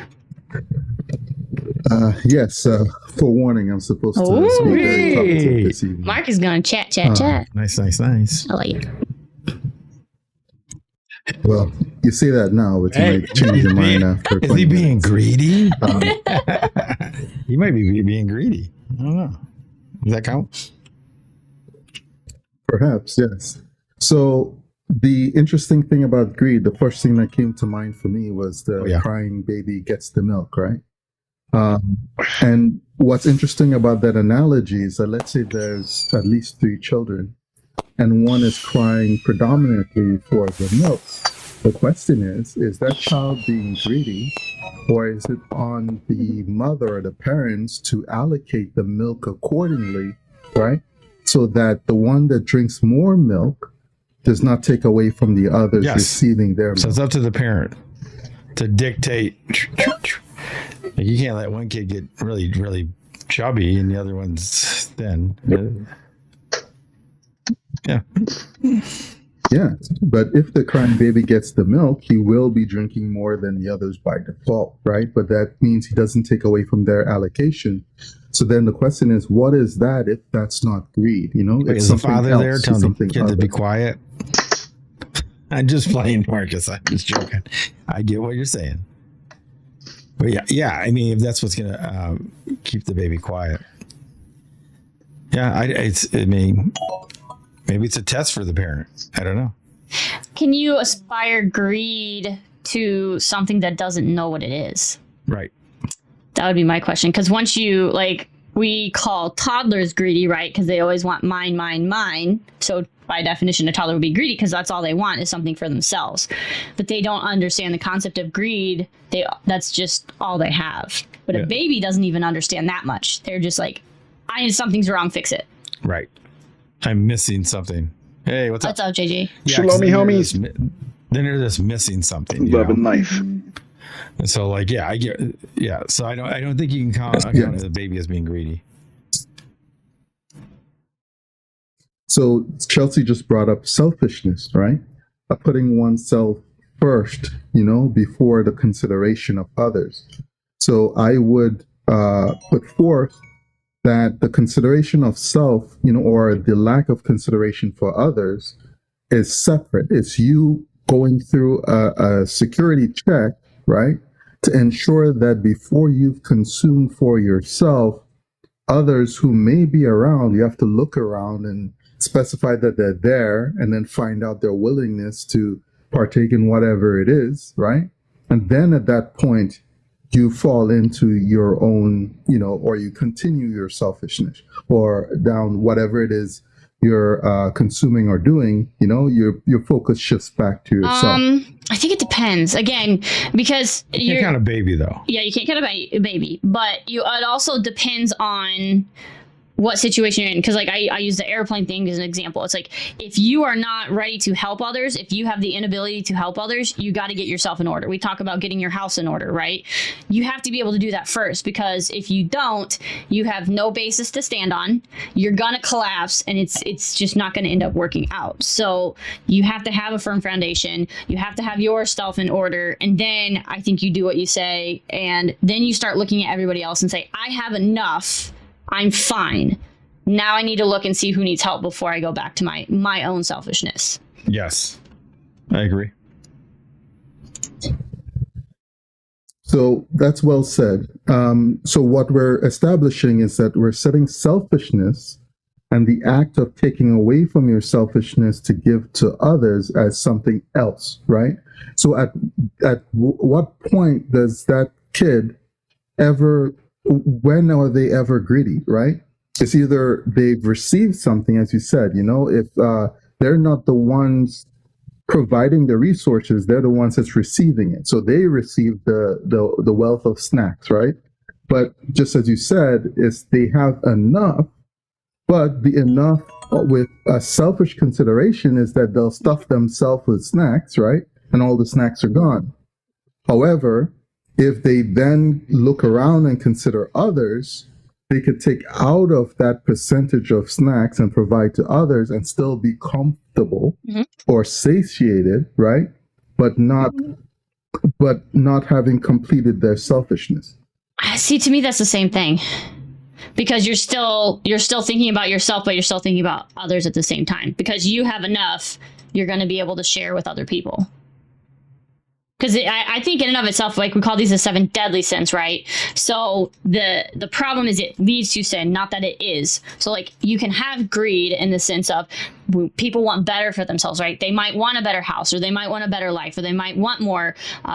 Yes, forewarning, I'm supposed to speak very talkative this evening. Mark is going to chat. Nice. I like it. Well, you say that now, but you might change your mind after. Is he being minutes. greedy? He might be being greedy. I don't know. Does that count? Perhaps, yes. So the interesting thing about greed, the first thing that came to mind for me was the crying baby gets the milk, right? And what's interesting about that analogy is that let's say there's at least 3 children, and one is crying predominantly for the milk. The question is that child being greedy, or is it on the mother or the parents to allocate the milk accordingly, right? So that the one that drinks more milk does not take away from the others receiving their milk. So it's up to the parent to dictate. Like you can't let one kid get really, really chubby and the other one's thin. Yeah. Yeah, but if the crying baby gets the milk, he will be drinking more than the others by default, right? But that means he doesn't take away from their allocation. So then the question is, what is that if that's not greed? You know, is the father there telling the kid to be quiet? I'm just playing, Marcus. I'm just joking. I get what you're saying. But yeah. I mean, if that's what's gonna keep the baby quiet, I mean, maybe it's a test for the parent. I don't know. Can you aspire greed to something that doesn't know what it is? Right. That would be my question. Because once we call toddlers greedy, right? Because they always want mine. So by definition, a toddler would be greedy because that's all they want is something for themselves. But they don't understand the concept of greed. That's just all they have. But a baby doesn't even understand that much. They're just like, something's wrong, fix it. Right. I'm missing something. Hey, what's up? What's up, JJ? Yeah, Shalom, homies. Then they're just missing something. Love and life. And so, I get. Yeah. So I don't think you can count the baby as being greedy. So Chelsea just brought up selfishness, right? Putting oneself first, before the consideration of others. So I would put forth that the consideration of self, or the lack of consideration for others is separate. It's you going through a security check, right? To ensure that before you've consumed for yourself, others who may be around, you have to look around and specify that they're there and then find out their willingness to partake in whatever it is, right? And then at that point, you fall into your own, or you continue your selfishness or down whatever it is you're consuming or doing, your focus shifts back to yourself. I think it depends again, because you can't count a baby though. Yeah, you can't count a baby, but it also depends on what situation you're in. Because I use the airplane thing as an example. It's like, if you are not ready to help others, if you have the inability to help others, you got to get yourself in order. We talk about getting your house in order, right? You have to be able to do that first, because if you don't, you have no basis to stand on. You're going to collapse, and it's just not going to end up working out. So you have to have a firm foundation. You have to have yourself in order. And then I think you do what you say. And then you start looking at everybody else and say, I have enough. I'm fine. Now I need to look and see who needs help before I go back to my own selfishness. Yes, I agree. So that's well said. So what we're establishing is that we're setting selfishness and the act of taking away from your selfishness to give to others as something else, right? So what point does that kid ever, when are they ever greedy, right? It's either they've received something, as you said, if they're not the ones providing the resources, they're the ones that's receiving it. So they receive the wealth of snacks, right? But just as you said, is they have enough, but the enough with a selfish consideration is that they'll stuff themselves with snacks, right? And all the snacks are gone. However, if they then look around and consider others, they could take out of that percentage of snacks and provide to others and still be comfortable or satiated, right? But not having completed their selfishness. See, to me, that's the same thing. Because you're still thinking about yourself, but you're still thinking about others at the same time. Because you have enough, you're going to be able to share with other people. Because I think in and of itself, like we call these the 7 deadly sins, right? So the problem is it leads to sin, not that it is. So like you can have greed in the sense of people want better for themselves, right? They might want a better house, or they might want a better life, or they might want more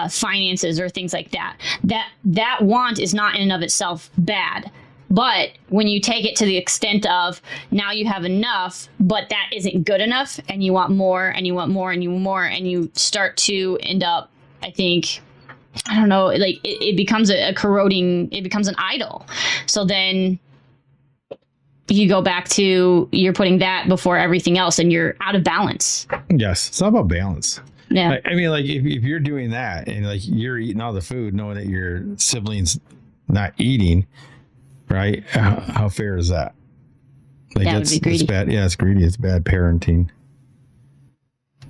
finances or things like that. That want is not in and of itself bad. But when you take it to the extent of now you have enough, but that isn't good enough, and you want more and you want more and you want more, and you start to end up, I think, I don't know, like it becomes a corroding, it becomes an idol. So then you go back to, you're putting that before everything else and you're out of balance. Yes. It's all about balance. Yeah. I mean, like if you're doing that and like you're eating all the food, knowing that your siblings not eating, right? How fair is that? Like that would be greedy. It's bad. Yeah, it's greedy. It's bad parenting.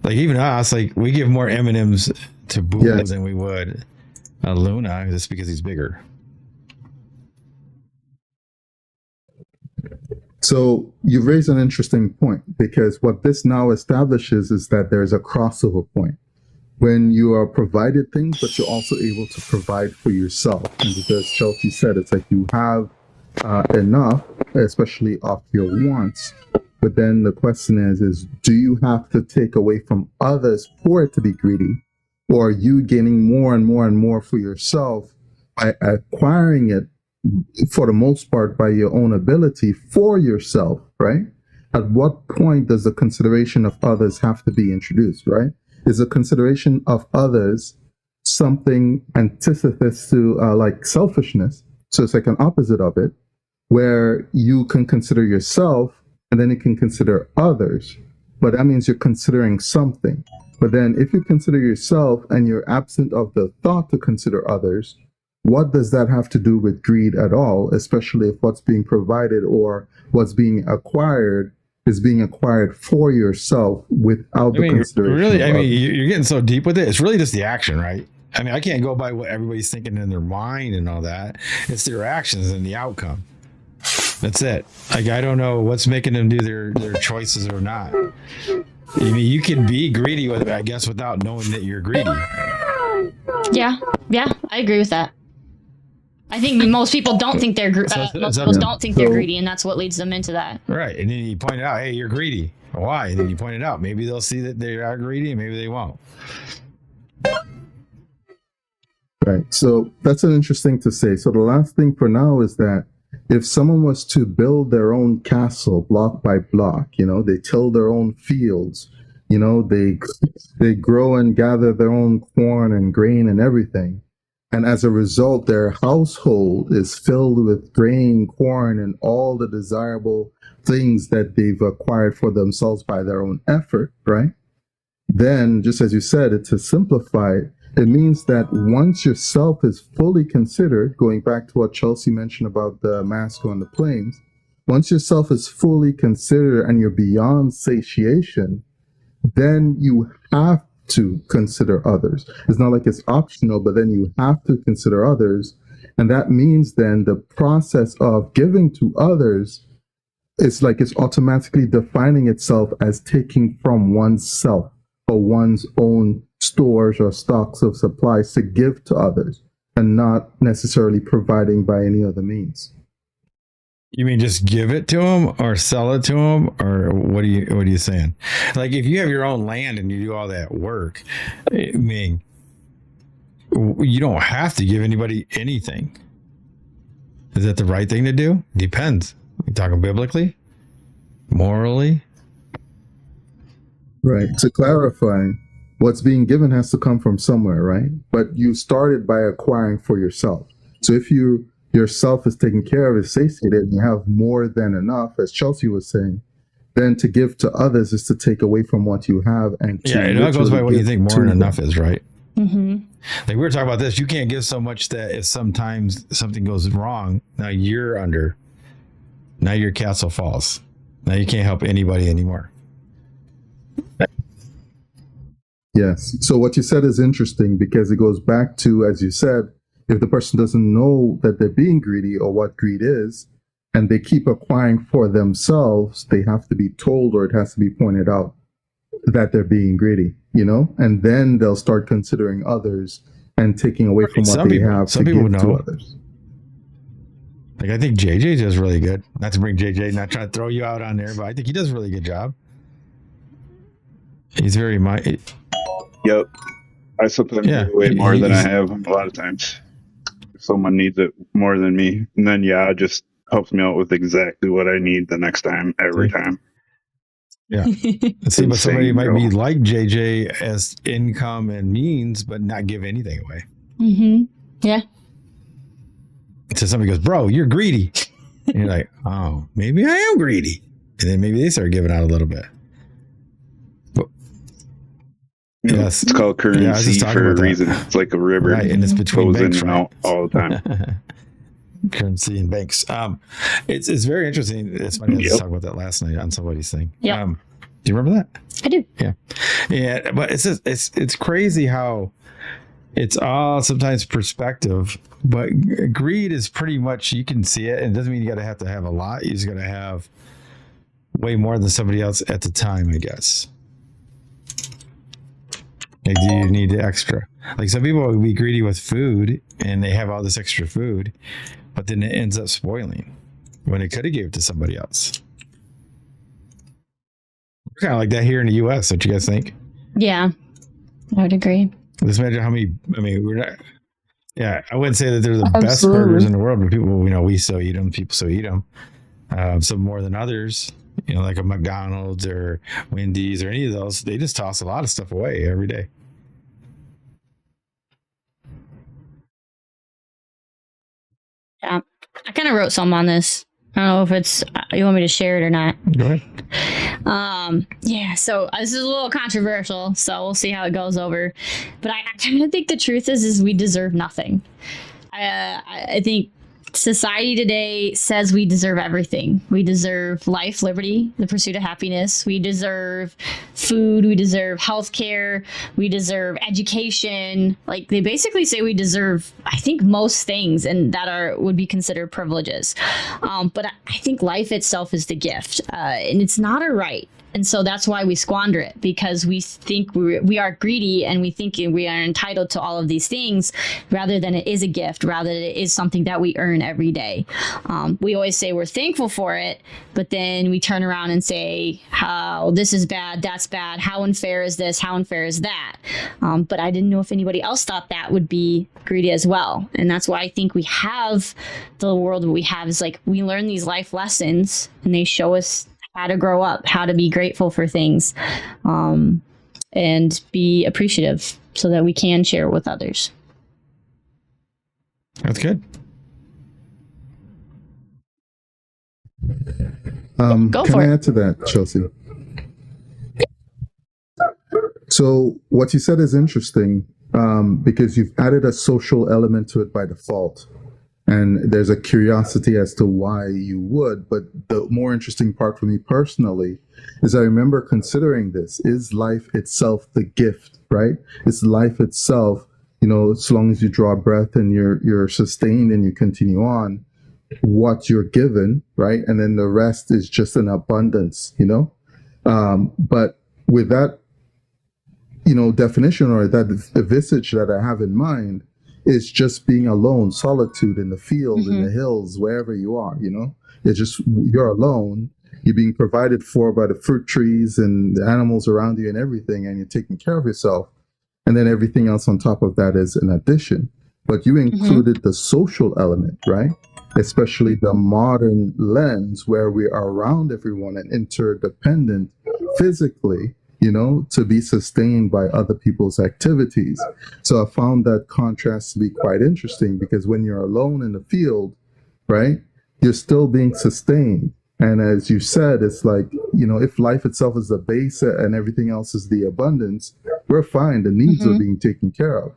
Like even us, like we give more M&Ms to Boo than we would Luna, just because he's bigger. So you've raised an interesting point, because what this now establishes is that there's a crossover point when you are provided things, but you're also able to provide for yourself. And because Chelsea said, it's like you have enough, especially of your wants. But then the question is do you have to take away from others for it to be greedy? Or are you gaining more and more and more for yourself by acquiring it, for the most part, by your own ability for yourself, right? At what point does the consideration of others have to be introduced, right? Is the consideration of others something antithesis to like selfishness? So it's like an opposite of it, where you can consider yourself and then you can consider others. But that means you're considering something. But then if you consider yourself and you're absent of the thought to consider others, what does that have to do with greed at all, especially if what's being provided or what's being acquired is being acquired for yourself without the consideration? Really, I mean, you're getting so deep with it. It's really just the action, right? I mean, I can't go by what everybody's thinking in their mind and all that. It's their actions and the outcome. That's it. Like, I don't know what's making them do their choices or not. I mean, you can be greedy with it, I guess, without knowing that you're greedy. Yeah, I agree with that. I think most people don't think they're greedy, and that's what leads them into that. Right, and then you point out, hey, you're greedy. Why? And then you point it out. Maybe they'll see that they are greedy, and maybe they won't. Right. So that's an interesting to say. So the last thing for now is that if someone was to build their own castle block by block, they till their own fields, they grow and gather their own corn and grain and everything. And as a result, their household is filled with grain, corn, and all the desirable things that they've acquired for themselves by their own effort, right? Then, just as you said, to simplify it, it means that once yourself is fully considered, going back to what Chelsea mentioned about the Masco and the Plains, once yourself is fully considered and you're beyond satiation, then you have to consider others. It's not like it's optional, but then you have to consider others. And that means then the process of giving to others is like it's automatically defining itself as taking from oneself or one's own stores or stocks of supplies to give to others. and not necessarily providing by any other means. You mean just give it to them or sell it to them, or what are you saying? Like if you have your own land and you do all that work, I mean, you don't have to give anybody anything. Is that the right thing to do? Depends. You talking biblically, morally? Right. To clarify, what's being given has to come from somewhere, right? But you started by acquiring for yourself. So if yourself is taken care of, is satiated, and you have more than enough, as Chelsea was saying, then to give to others is to take away from what you have. And it all goes by what you think more than enough is, right? Mm-hmm. Like we were talking about this, you can't give so much that if sometimes something goes wrong, now your castle falls. Now you can't help anybody anymore. Yes. So what you said is interesting because it goes back to, as you said, if the person doesn't know that they're being greedy or what greed is, and they keep acquiring for themselves, they have to be told, or it has to be pointed out that they're being greedy, and then they'll start considering others and taking away from what they have to give to others. Like I think JJ does really good. Not to bring JJ, not trying to throw you out on there, but I think he does a really good job. He's very Yep. I sometimes give away more than I have a lot of times. If someone needs it more than me. And then, it just helps me out with exactly what I need the next time, every time. Yeah. See, but somebody might be like JJ as income and means, but not give anything away. Mm-hmm. Yeah. So somebody goes, bro, you're greedy. And you're like, oh, maybe I am greedy. And then maybe they start giving out a little bit. Yes, it's called currency for a reason. It's like a river, right? And it's between banks, in and out all the time. Currency and banks. It's very interesting. It's funny. I was talking about that last night on somebody's thing. Yeah. Do you remember that? I do. Yeah. But it's crazy how it's all sometimes perspective. But greed is pretty much, you can see it, and it doesn't mean you got to have a lot. You just got to have way more than somebody else at the time, I guess. Like, do you need the extra? Like some people will be greedy with food and they have all this extra food, but then it ends up spoiling when it could have gave it to somebody else. We're kind of like that here in the U.S. Don't you guys think? Yeah, I would agree. Just imagine how many. I mean, we're not. Yeah, I wouldn't say that they're the best burgers in the world, but people, we still eat them. People still eat them. Some more than others. Like a McDonald's or Wendy's or any of those, they just toss a lot of stuff away every day. Yeah, I kind of wrote something on this. I don't know if it's you want me to share it or not. Go ahead. Yeah, so this is a little controversial, so we'll see how it goes over. But I kind of think the truth is we deserve nothing. I think society today says we deserve everything. We deserve life, liberty, the pursuit of happiness. We deserve food. We deserve healthcare. We deserve education. Like they basically say we deserve, I think, most things, and that would be considered privileges. But I think life itself is the gift, and it's not a right. And so that's why we squander it, because we think we are greedy and we think we are entitled to all of these things rather than it is a gift, rather than it is something that we earn every day. We always say we're thankful for it, but then we turn around and say, how this is bad, that's bad, how unfair is this, how unfair is that? But I didn't know if anybody else thought that would be greedy as well. And that's why I think we have the world that we have, is like we learn these life lessons and they show us how to grow up, how to be grateful for things, and be appreciative so that we can share with others. That's good. Go for it. Can I it. add to that, Chelsea? So what you said is interesting because you've added a social element to it by default. And there's a curiosity as to why you would. But the more interesting part for me personally is I remember considering this. Is life itself the gift, right? Is life itself, as long as you draw breath and you're sustained and you continue on, what you're given, right? And then the rest is just an abundance, But with that, definition or that visage that I have in mind, is just being alone, solitude in the field, in the hills, wherever you are, you know? It's just, you're alone. You're being provided for by the fruit trees and the animals around you and everything, and you're taking care of yourself. And then everything else on top of that is an addition. But you included the social element, right? Especially the modern lens where we are around everyone and interdependent physically, you know, to be sustained by other people's activities. So I found that contrast to be quite interesting, because when you're alone in the field, right, you're still being sustained. And as you said, it's like, you know, if life itself is the base and everything else is the abundance, we're fine. The needs are being taken care of,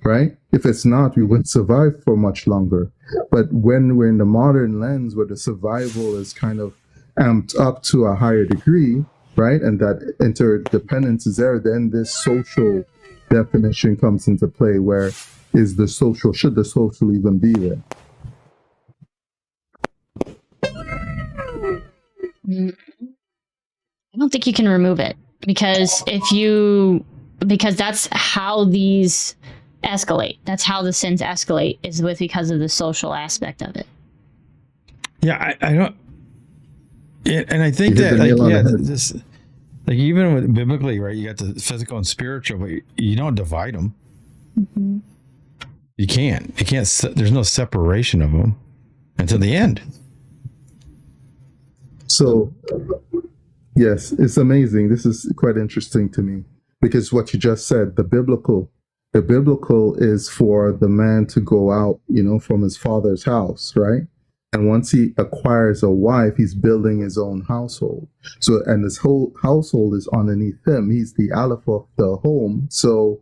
right? If it's not, we wouldn't survive for much longer. But when we're in the modern lens where the survival is kind of amped up to a higher degree, right, and that interdependence is there, then this social definition comes into play, where is the social, should the social even be there? I don't think you can remove it, because because that's how these escalate. That's how the sins escalate, is because of the social aspect of it. Yeah, I don't. Yeah, and I think that, like, yeah, this, like, even with biblically, right, you got the physical and spiritual, but you don't divide them. You can't. There's no separation of them until the end. So, yes, it's amazing. This is quite interesting to me, because what you just said, the biblical is for the man to go out, you know, from his father's house, right? And once he acquires a wife, he's building his own household. So, and this whole household is underneath him. He's the aleph of the home. So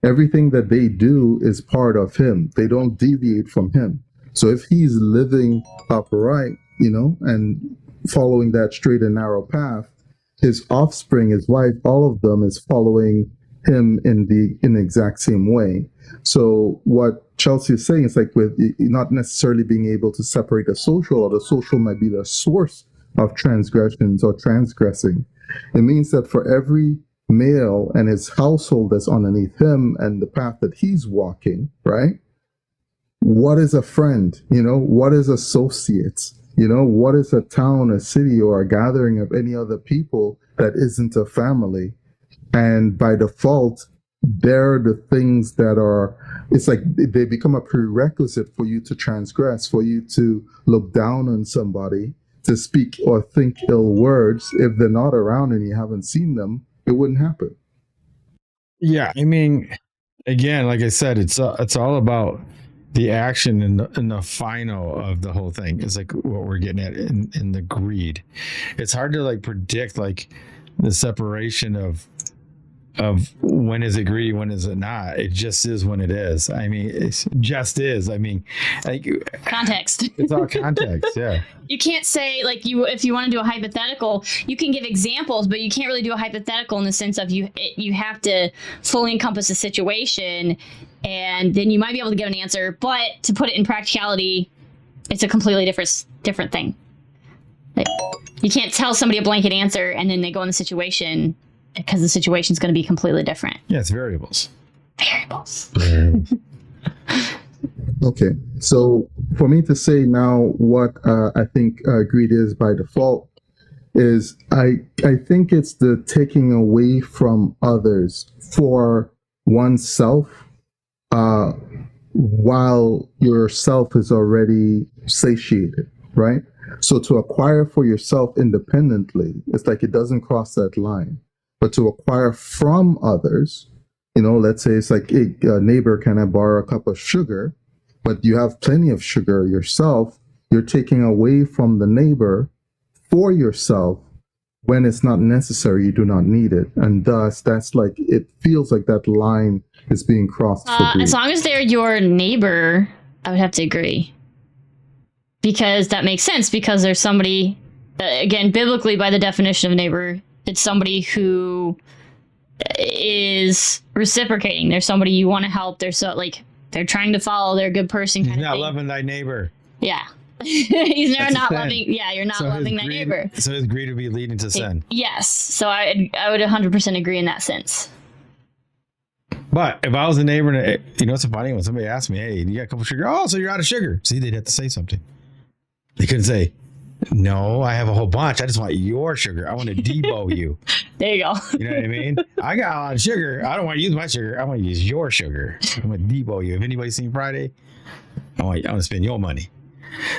everything that they do is part of him. They don't deviate from him. So if he's living upright, you know, and following that straight and narrow path, his offspring, his wife, all of them is following him in the exact same way. So what Chelsea is saying is, like, with not necessarily being able to separate the social, or the social might be the source of transgressions or transgressing. It means that for every male and his household that's underneath him and the path that he's walking, right? What is a friend? You know, what is associates? You know, what is a town, a city, or a gathering of any other people that isn't a family? And by default, they're the things that are, it's like they become a prerequisite for you to transgress, for you to look down on somebody, to speak or think ill words. If they're not around and you haven't seen them, it wouldn't happen. Yeah, I mean, again, like I said, it's all about the action and the final of the whole thing. Is like what we're getting at in the greed. It's hard to, like, predict, like, the separation of when is it greedy, when is it not. It just is when it is. I mean, it just is. I mean, like, Context. It's all context. Yeah. You can't say, like, if you want to do a hypothetical, you can give examples, but you can't really do a hypothetical in the sense of you have to fully encompass the situation, and then you might be able to give an answer. But to put it in practicality, it's a completely different thing. Like, you can't tell somebody a blanket answer and then they go in the situation, because the situation is going to be completely different. Yeah, it's variables. Okay, so for me to say now what I think greed is by default is, I think it's the taking away from others for oneself, while yourself is already satiated, right? So to acquire for yourself independently, it's like it doesn't cross that line. But to acquire from others, you know, let's say it's like, hey, neighbor, can I borrow a cup of sugar? But you have plenty of sugar yourself. You're taking away from the neighbor for yourself when it's not necessary. You do not need it. And thus, that's like, it feels like that line is being crossed for greed. As long as they're your neighbor, I would have to agree. Because that makes sense, because there's somebody, again, biblically, by the definition of neighbor, it's somebody who is reciprocating. There's somebody you want to help. They're trying to follow. They're a good person. He's not loving thy neighbor. Yeah. He's not loving. Yeah, you're not loving that neighbor. So his greed would be leading to sin. Yes. So I would 100% agree in that sense. But if I was a neighbor, and it's funny when somebody asked me, "Hey, you got a couple sugar?" Oh, so you're out of sugar? See, they'd have to say something. They couldn't say, "No, I have a whole bunch. I just want your sugar. I want to debo you." There you go. You know what I mean? I got a lot of sugar. I don't want to use my sugar. I want to use your sugar. I'm going to debo you. If anybody's seen Friday, I want to spend your money.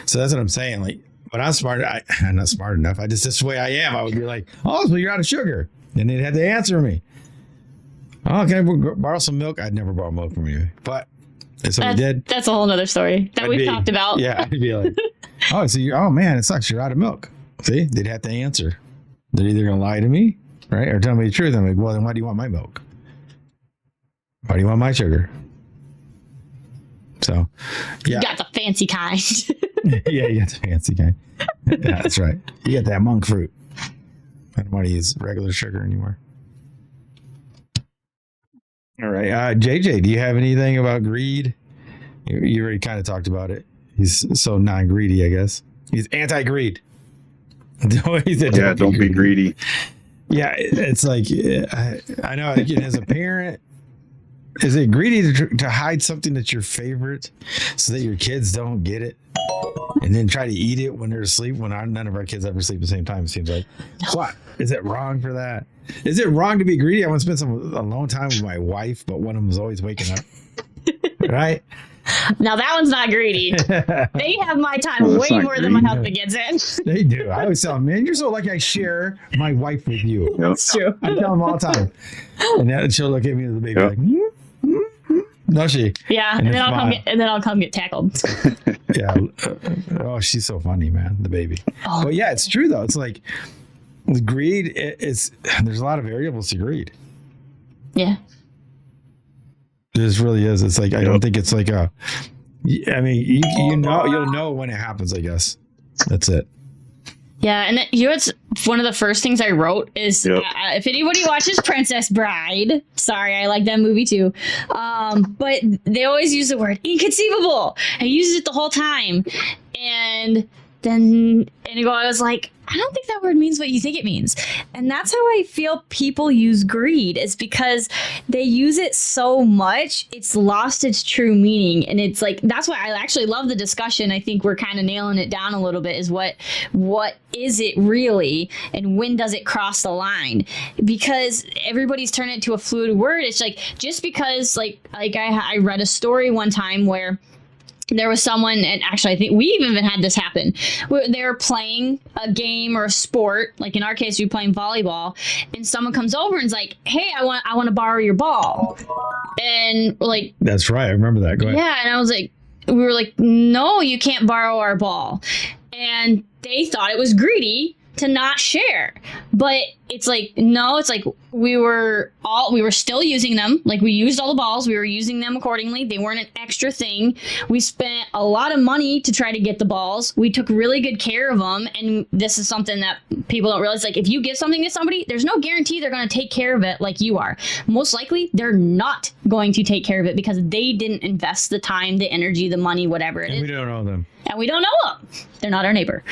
So that's what I'm saying. Like, but I'm smart. I'm not smart enough. That's the way I am. I would be like, "Oh, so you're out of sugar." And they'd have to answer me. "Oh, can I borrow some milk?" I'd never borrow milk from you. But if somebody did. That's a whole nother story that we've talked about. Yeah. I'd be like, "Oh, so oh man, it sucks. You're out of milk." See, they'd have to answer. They're either going to lie to me, right? Or tell me the truth. I'm like, "Well, then why do you want my milk? Why do you want my sugar?" So, yeah. You got the fancy kind. Yeah, you got the fancy kind. Yeah, that's right. You got that monk fruit. I don't want to use regular sugar anymore. All right. JJ, do you have anything about greed? You already kind of talked about it. He's so non-greedy, I guess. He's anti-greed. He said, don't be greedy. Yeah, it's like, I know, like, as a parent, is it greedy to hide something that's your favorite so that your kids don't get it and then try to eat it when they're asleep? When none of our kids ever sleep at the same time, it seems like. What? Is it wrong for that? Is it wrong to be greedy? I want to spend a long time with my wife, but one of them is always waking up. Right? Now that one's not greedy. They have my time way more than my husband gets in. They do. I always tell them, "Man, you're so lucky I share my wife with you." Yep. It's true. I tell them all the time. And then she'll look at me as the baby like, "No, she." Yeah, and then I'll come get tackled. Yeah. Oh, she's so funny, man. The baby. Oh. But yeah, it's true though. It's like greed. There's a lot of variables to greed. Yeah. This really is. It's like, I don't think it's like I mean, you'll know when it happens, I guess. That's it. Yeah, and it's one of the first things I wrote is if anybody watches Princess Bride, sorry, I like that movie too, but they always use the word inconceivable. I used it the whole time, and then I was like, I don't think that word means what you think it means. And that's how I feel people use greed, is because they use it so much, it's lost its true meaning. And it's like, that's why I actually love the discussion. I think we're kind of nailing it down a little bit, is what is it really? And when does it cross the line? Because everybody's turned it to a fluid word. It's like, just because like I read a story one time where there was someone, and actually I think we even had this happen, where they were playing a game or a sport, like in our case we were playing volleyball, and someone comes over and is like, "Hey, I want to borrow your ball." And we're like, "That's right, I remember that. Go ahead." Yeah, and we were like, "No, you can't borrow our ball." And they thought it was greedy to not share. But it's like, no, it's like we were still using them. Like, we used all the balls. We were using them accordingly. They weren't an extra thing. We spent a lot of money to try to get the balls. We took really good care of them. And this is something that people don't realize. Like, if you give something to somebody, there's no guarantee they're going to take care of it like you are. Most likely, they're not going to take care of it because they didn't invest the time, the energy, the money, whatever it is. We don't know them. And we don't know them. They're not our neighbor.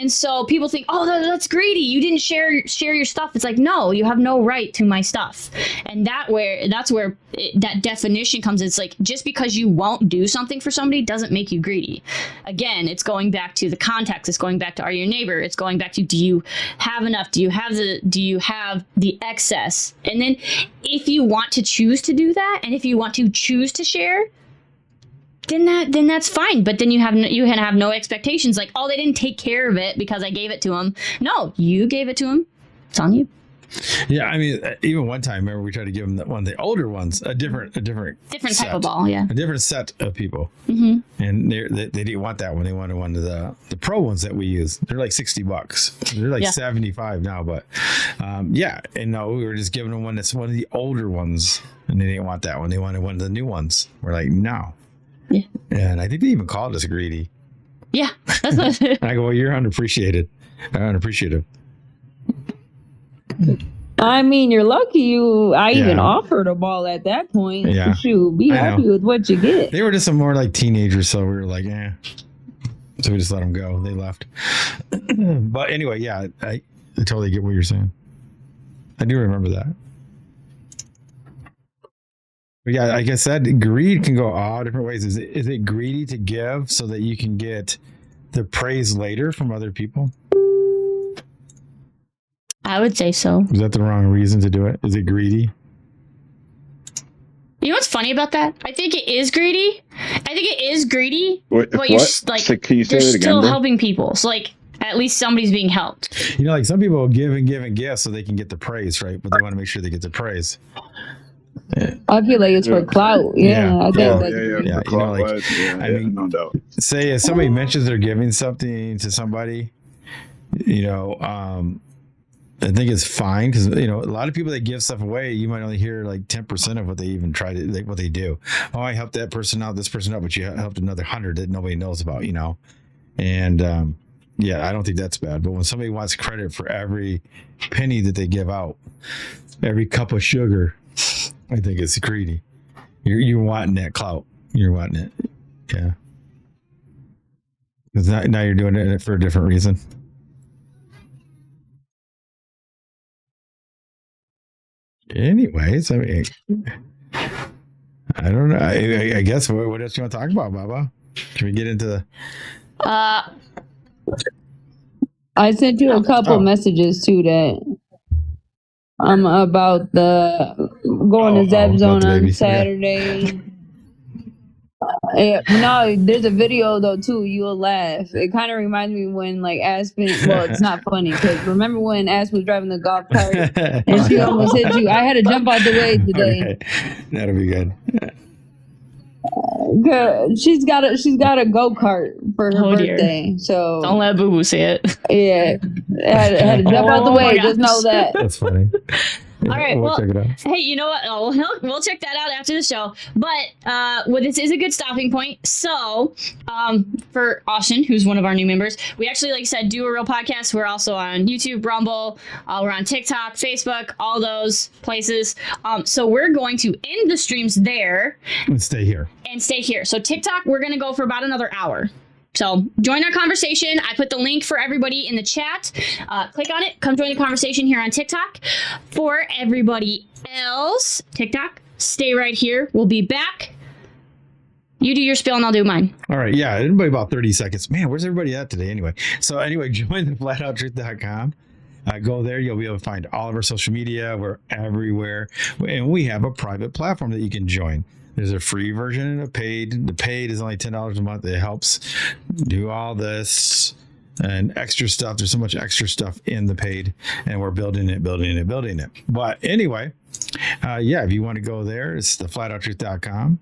And so people think, "Oh, that's greedy. You didn't share your stuff." It's like, no, you have no right to my stuff. And that's where that definition comes. It's like, just because you won't do something for somebody doesn't make you greedy. Again, it's going back to the context. It's going back to, are you a neighbor? It's going back to, do you have enough? Do you have the excess? And then if you want to choose to do that, and if you want to choose to share, then that's fine. But then you can have no expectations, like, "Oh, they didn't take care of it because I gave it to them." No, you gave it to them. It's on you. Yeah, I mean, even one time, remember, we tried to give them one of the older ones, a different type of ball, yeah, a different set of people, mm-hmm. And they didn't want that one. They wanted one of the pro ones that we use. They're like $60. They're like $75 now, but yeah. And no, we were just giving them one that's one of the older ones, and they didn't want that one. They wanted one of the new ones. We're like, no. Yeah. And I think they even called us greedy. Yeah, that's what I go, "Well, you're unappreciative. I mean, you're lucky I even offered a ball at that point. Yeah. Shoot, be happy with what you get. They were just some more like teenagers, so we were like, eh. So we just let them go. They left. But anyway, yeah, I totally get what you're saying. I do remember that. But yeah, like I said, greed can go all different ways. Is it greedy to give so that you can get the praise later from other people? I would say so. Is that the wrong reason to do it? Is it greedy? You know what's funny about that? I think it is greedy. What? But you're like, So can you say you're that again, still bro? helping people. So like, at least somebody's being helped. You know, like some people will give and give and give so they can get the praise, right? But they want to make sure they get the praise. I feel like it's for clout. Yeah, I think Yeah. that's you know, like, I mean, no doubt. say if somebody mentions they're giving something to somebody, you know, I think it's fine because, you know, a lot of people that give stuff away, you might only hear like 10% of what they even try to, like, what they do. Oh, I helped that person out, this person out, but you helped another 100 that nobody knows about, you know? And, yeah, I don't think that's bad. But when somebody wants credit for every penny that they give out, every cup of sugar, I think it's greedy. You're wanting that clout. You're wanting it. Yeah. Because now you're doing it for a different reason. Anyways, I mean, I don't know. I guess what else you want to talk about, Baba? Can we get into Uh, I sent you a couple messages too that about the going to Zeb Zone on Saturday. No, there's a video though too. You'll laugh. It kind of reminds me when like Aspen. Well, it's not funny because remember when Aspen was driving the golf cart and she almost hit you. I had to jump out the way today. Okay. That'll be good. She's got a go-kart for her birthday. So don't let Boo Boo see it. Yeah, I had to jump out the way. Just know that. That's funny. All right, well, check it out. Hey, you know what? We'll check that out after the show. But this is a good stopping point. So, for Austin, who's one of our new members, we actually, like I said, do a real podcast. We're also on YouTube, Rumble. We're on TikTok, Facebook, all those places. So we're going to end the streams there And stay here. So TikTok, we're going to go for about another hour. So join our conversation. I put the link for everybody in the chat. Click on it. Come join the conversation here on TikTok. For everybody else, TikTok, stay right here. We'll be back. You do your spill and I'll do mine. All right. Yeah. Everybody about 30 seconds. Man, where's everybody at today anyway? So anyway, join the flatouttruth.com. Go there. You'll be able to find all of our social media. We're everywhere. And we have a private platform that you can join. There's a free version and a paid. The paid is only $10 a month. It helps do all this and extra stuff. There's so much extra stuff in the paid, and we're building it. But anyway, yeah, if you want to go there, it's theflatouttruth.com.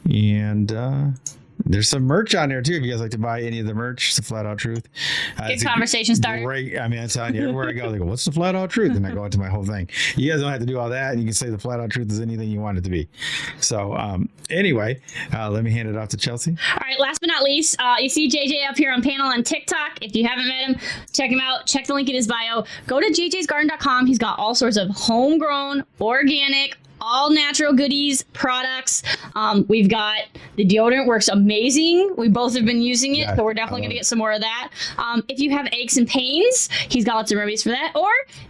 And there's some merch on there too. If you guys like to buy any of the merch, it's the Flat Out Truth. Good conversation starter. Great. I mean, I'm telling you, everywhere I go, they go, "What's the Flat Out Truth?" And I go into my whole thing. You guys don't have to do all that, and you can say the Flat Out Truth is anything you want it to be. So anyway, let me hand it off to Chelsea. All right. Last but not least, you see JJ up here on panel on TikTok. If you haven't met him, check him out. Check the link in his bio. Go to jjsgarden.com. He's got all sorts of homegrown, organic, all natural goodies, products. We've got the deodorant, works amazing. We both have been using it, so we're definitely going to get some more of that. If you have aches and pains, he's got lots of remedies for that. Or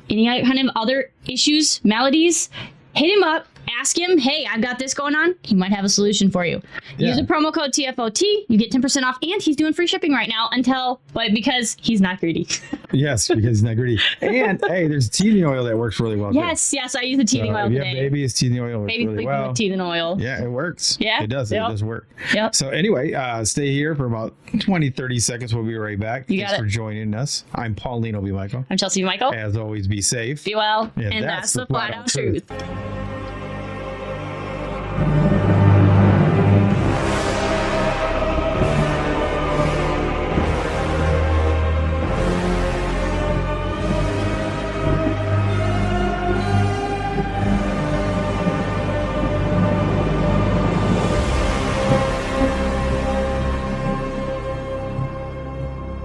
any kind of other issues, maladies, hit him up. Ask him, hey, I've got this going on. He might have a solution for you. Use the promo code TFOT. You get 10% off, and he's doing free shipping right now because he's not greedy. Yes, because he's not greedy. And hey, there's teething oil that works really well. Yes, I use the teething oil if you today. have babies, teething oil works really well. With teething oil. Yeah, it works. Yeah, it does. Yep. It does work. Yep. So anyway, stay here for about 30 seconds. We'll be right back. Thanks for joining us. I'm Paulino B. Michael. I'm Chelsea B. Michael. As always, be safe. Be well. And that's the flat out truth.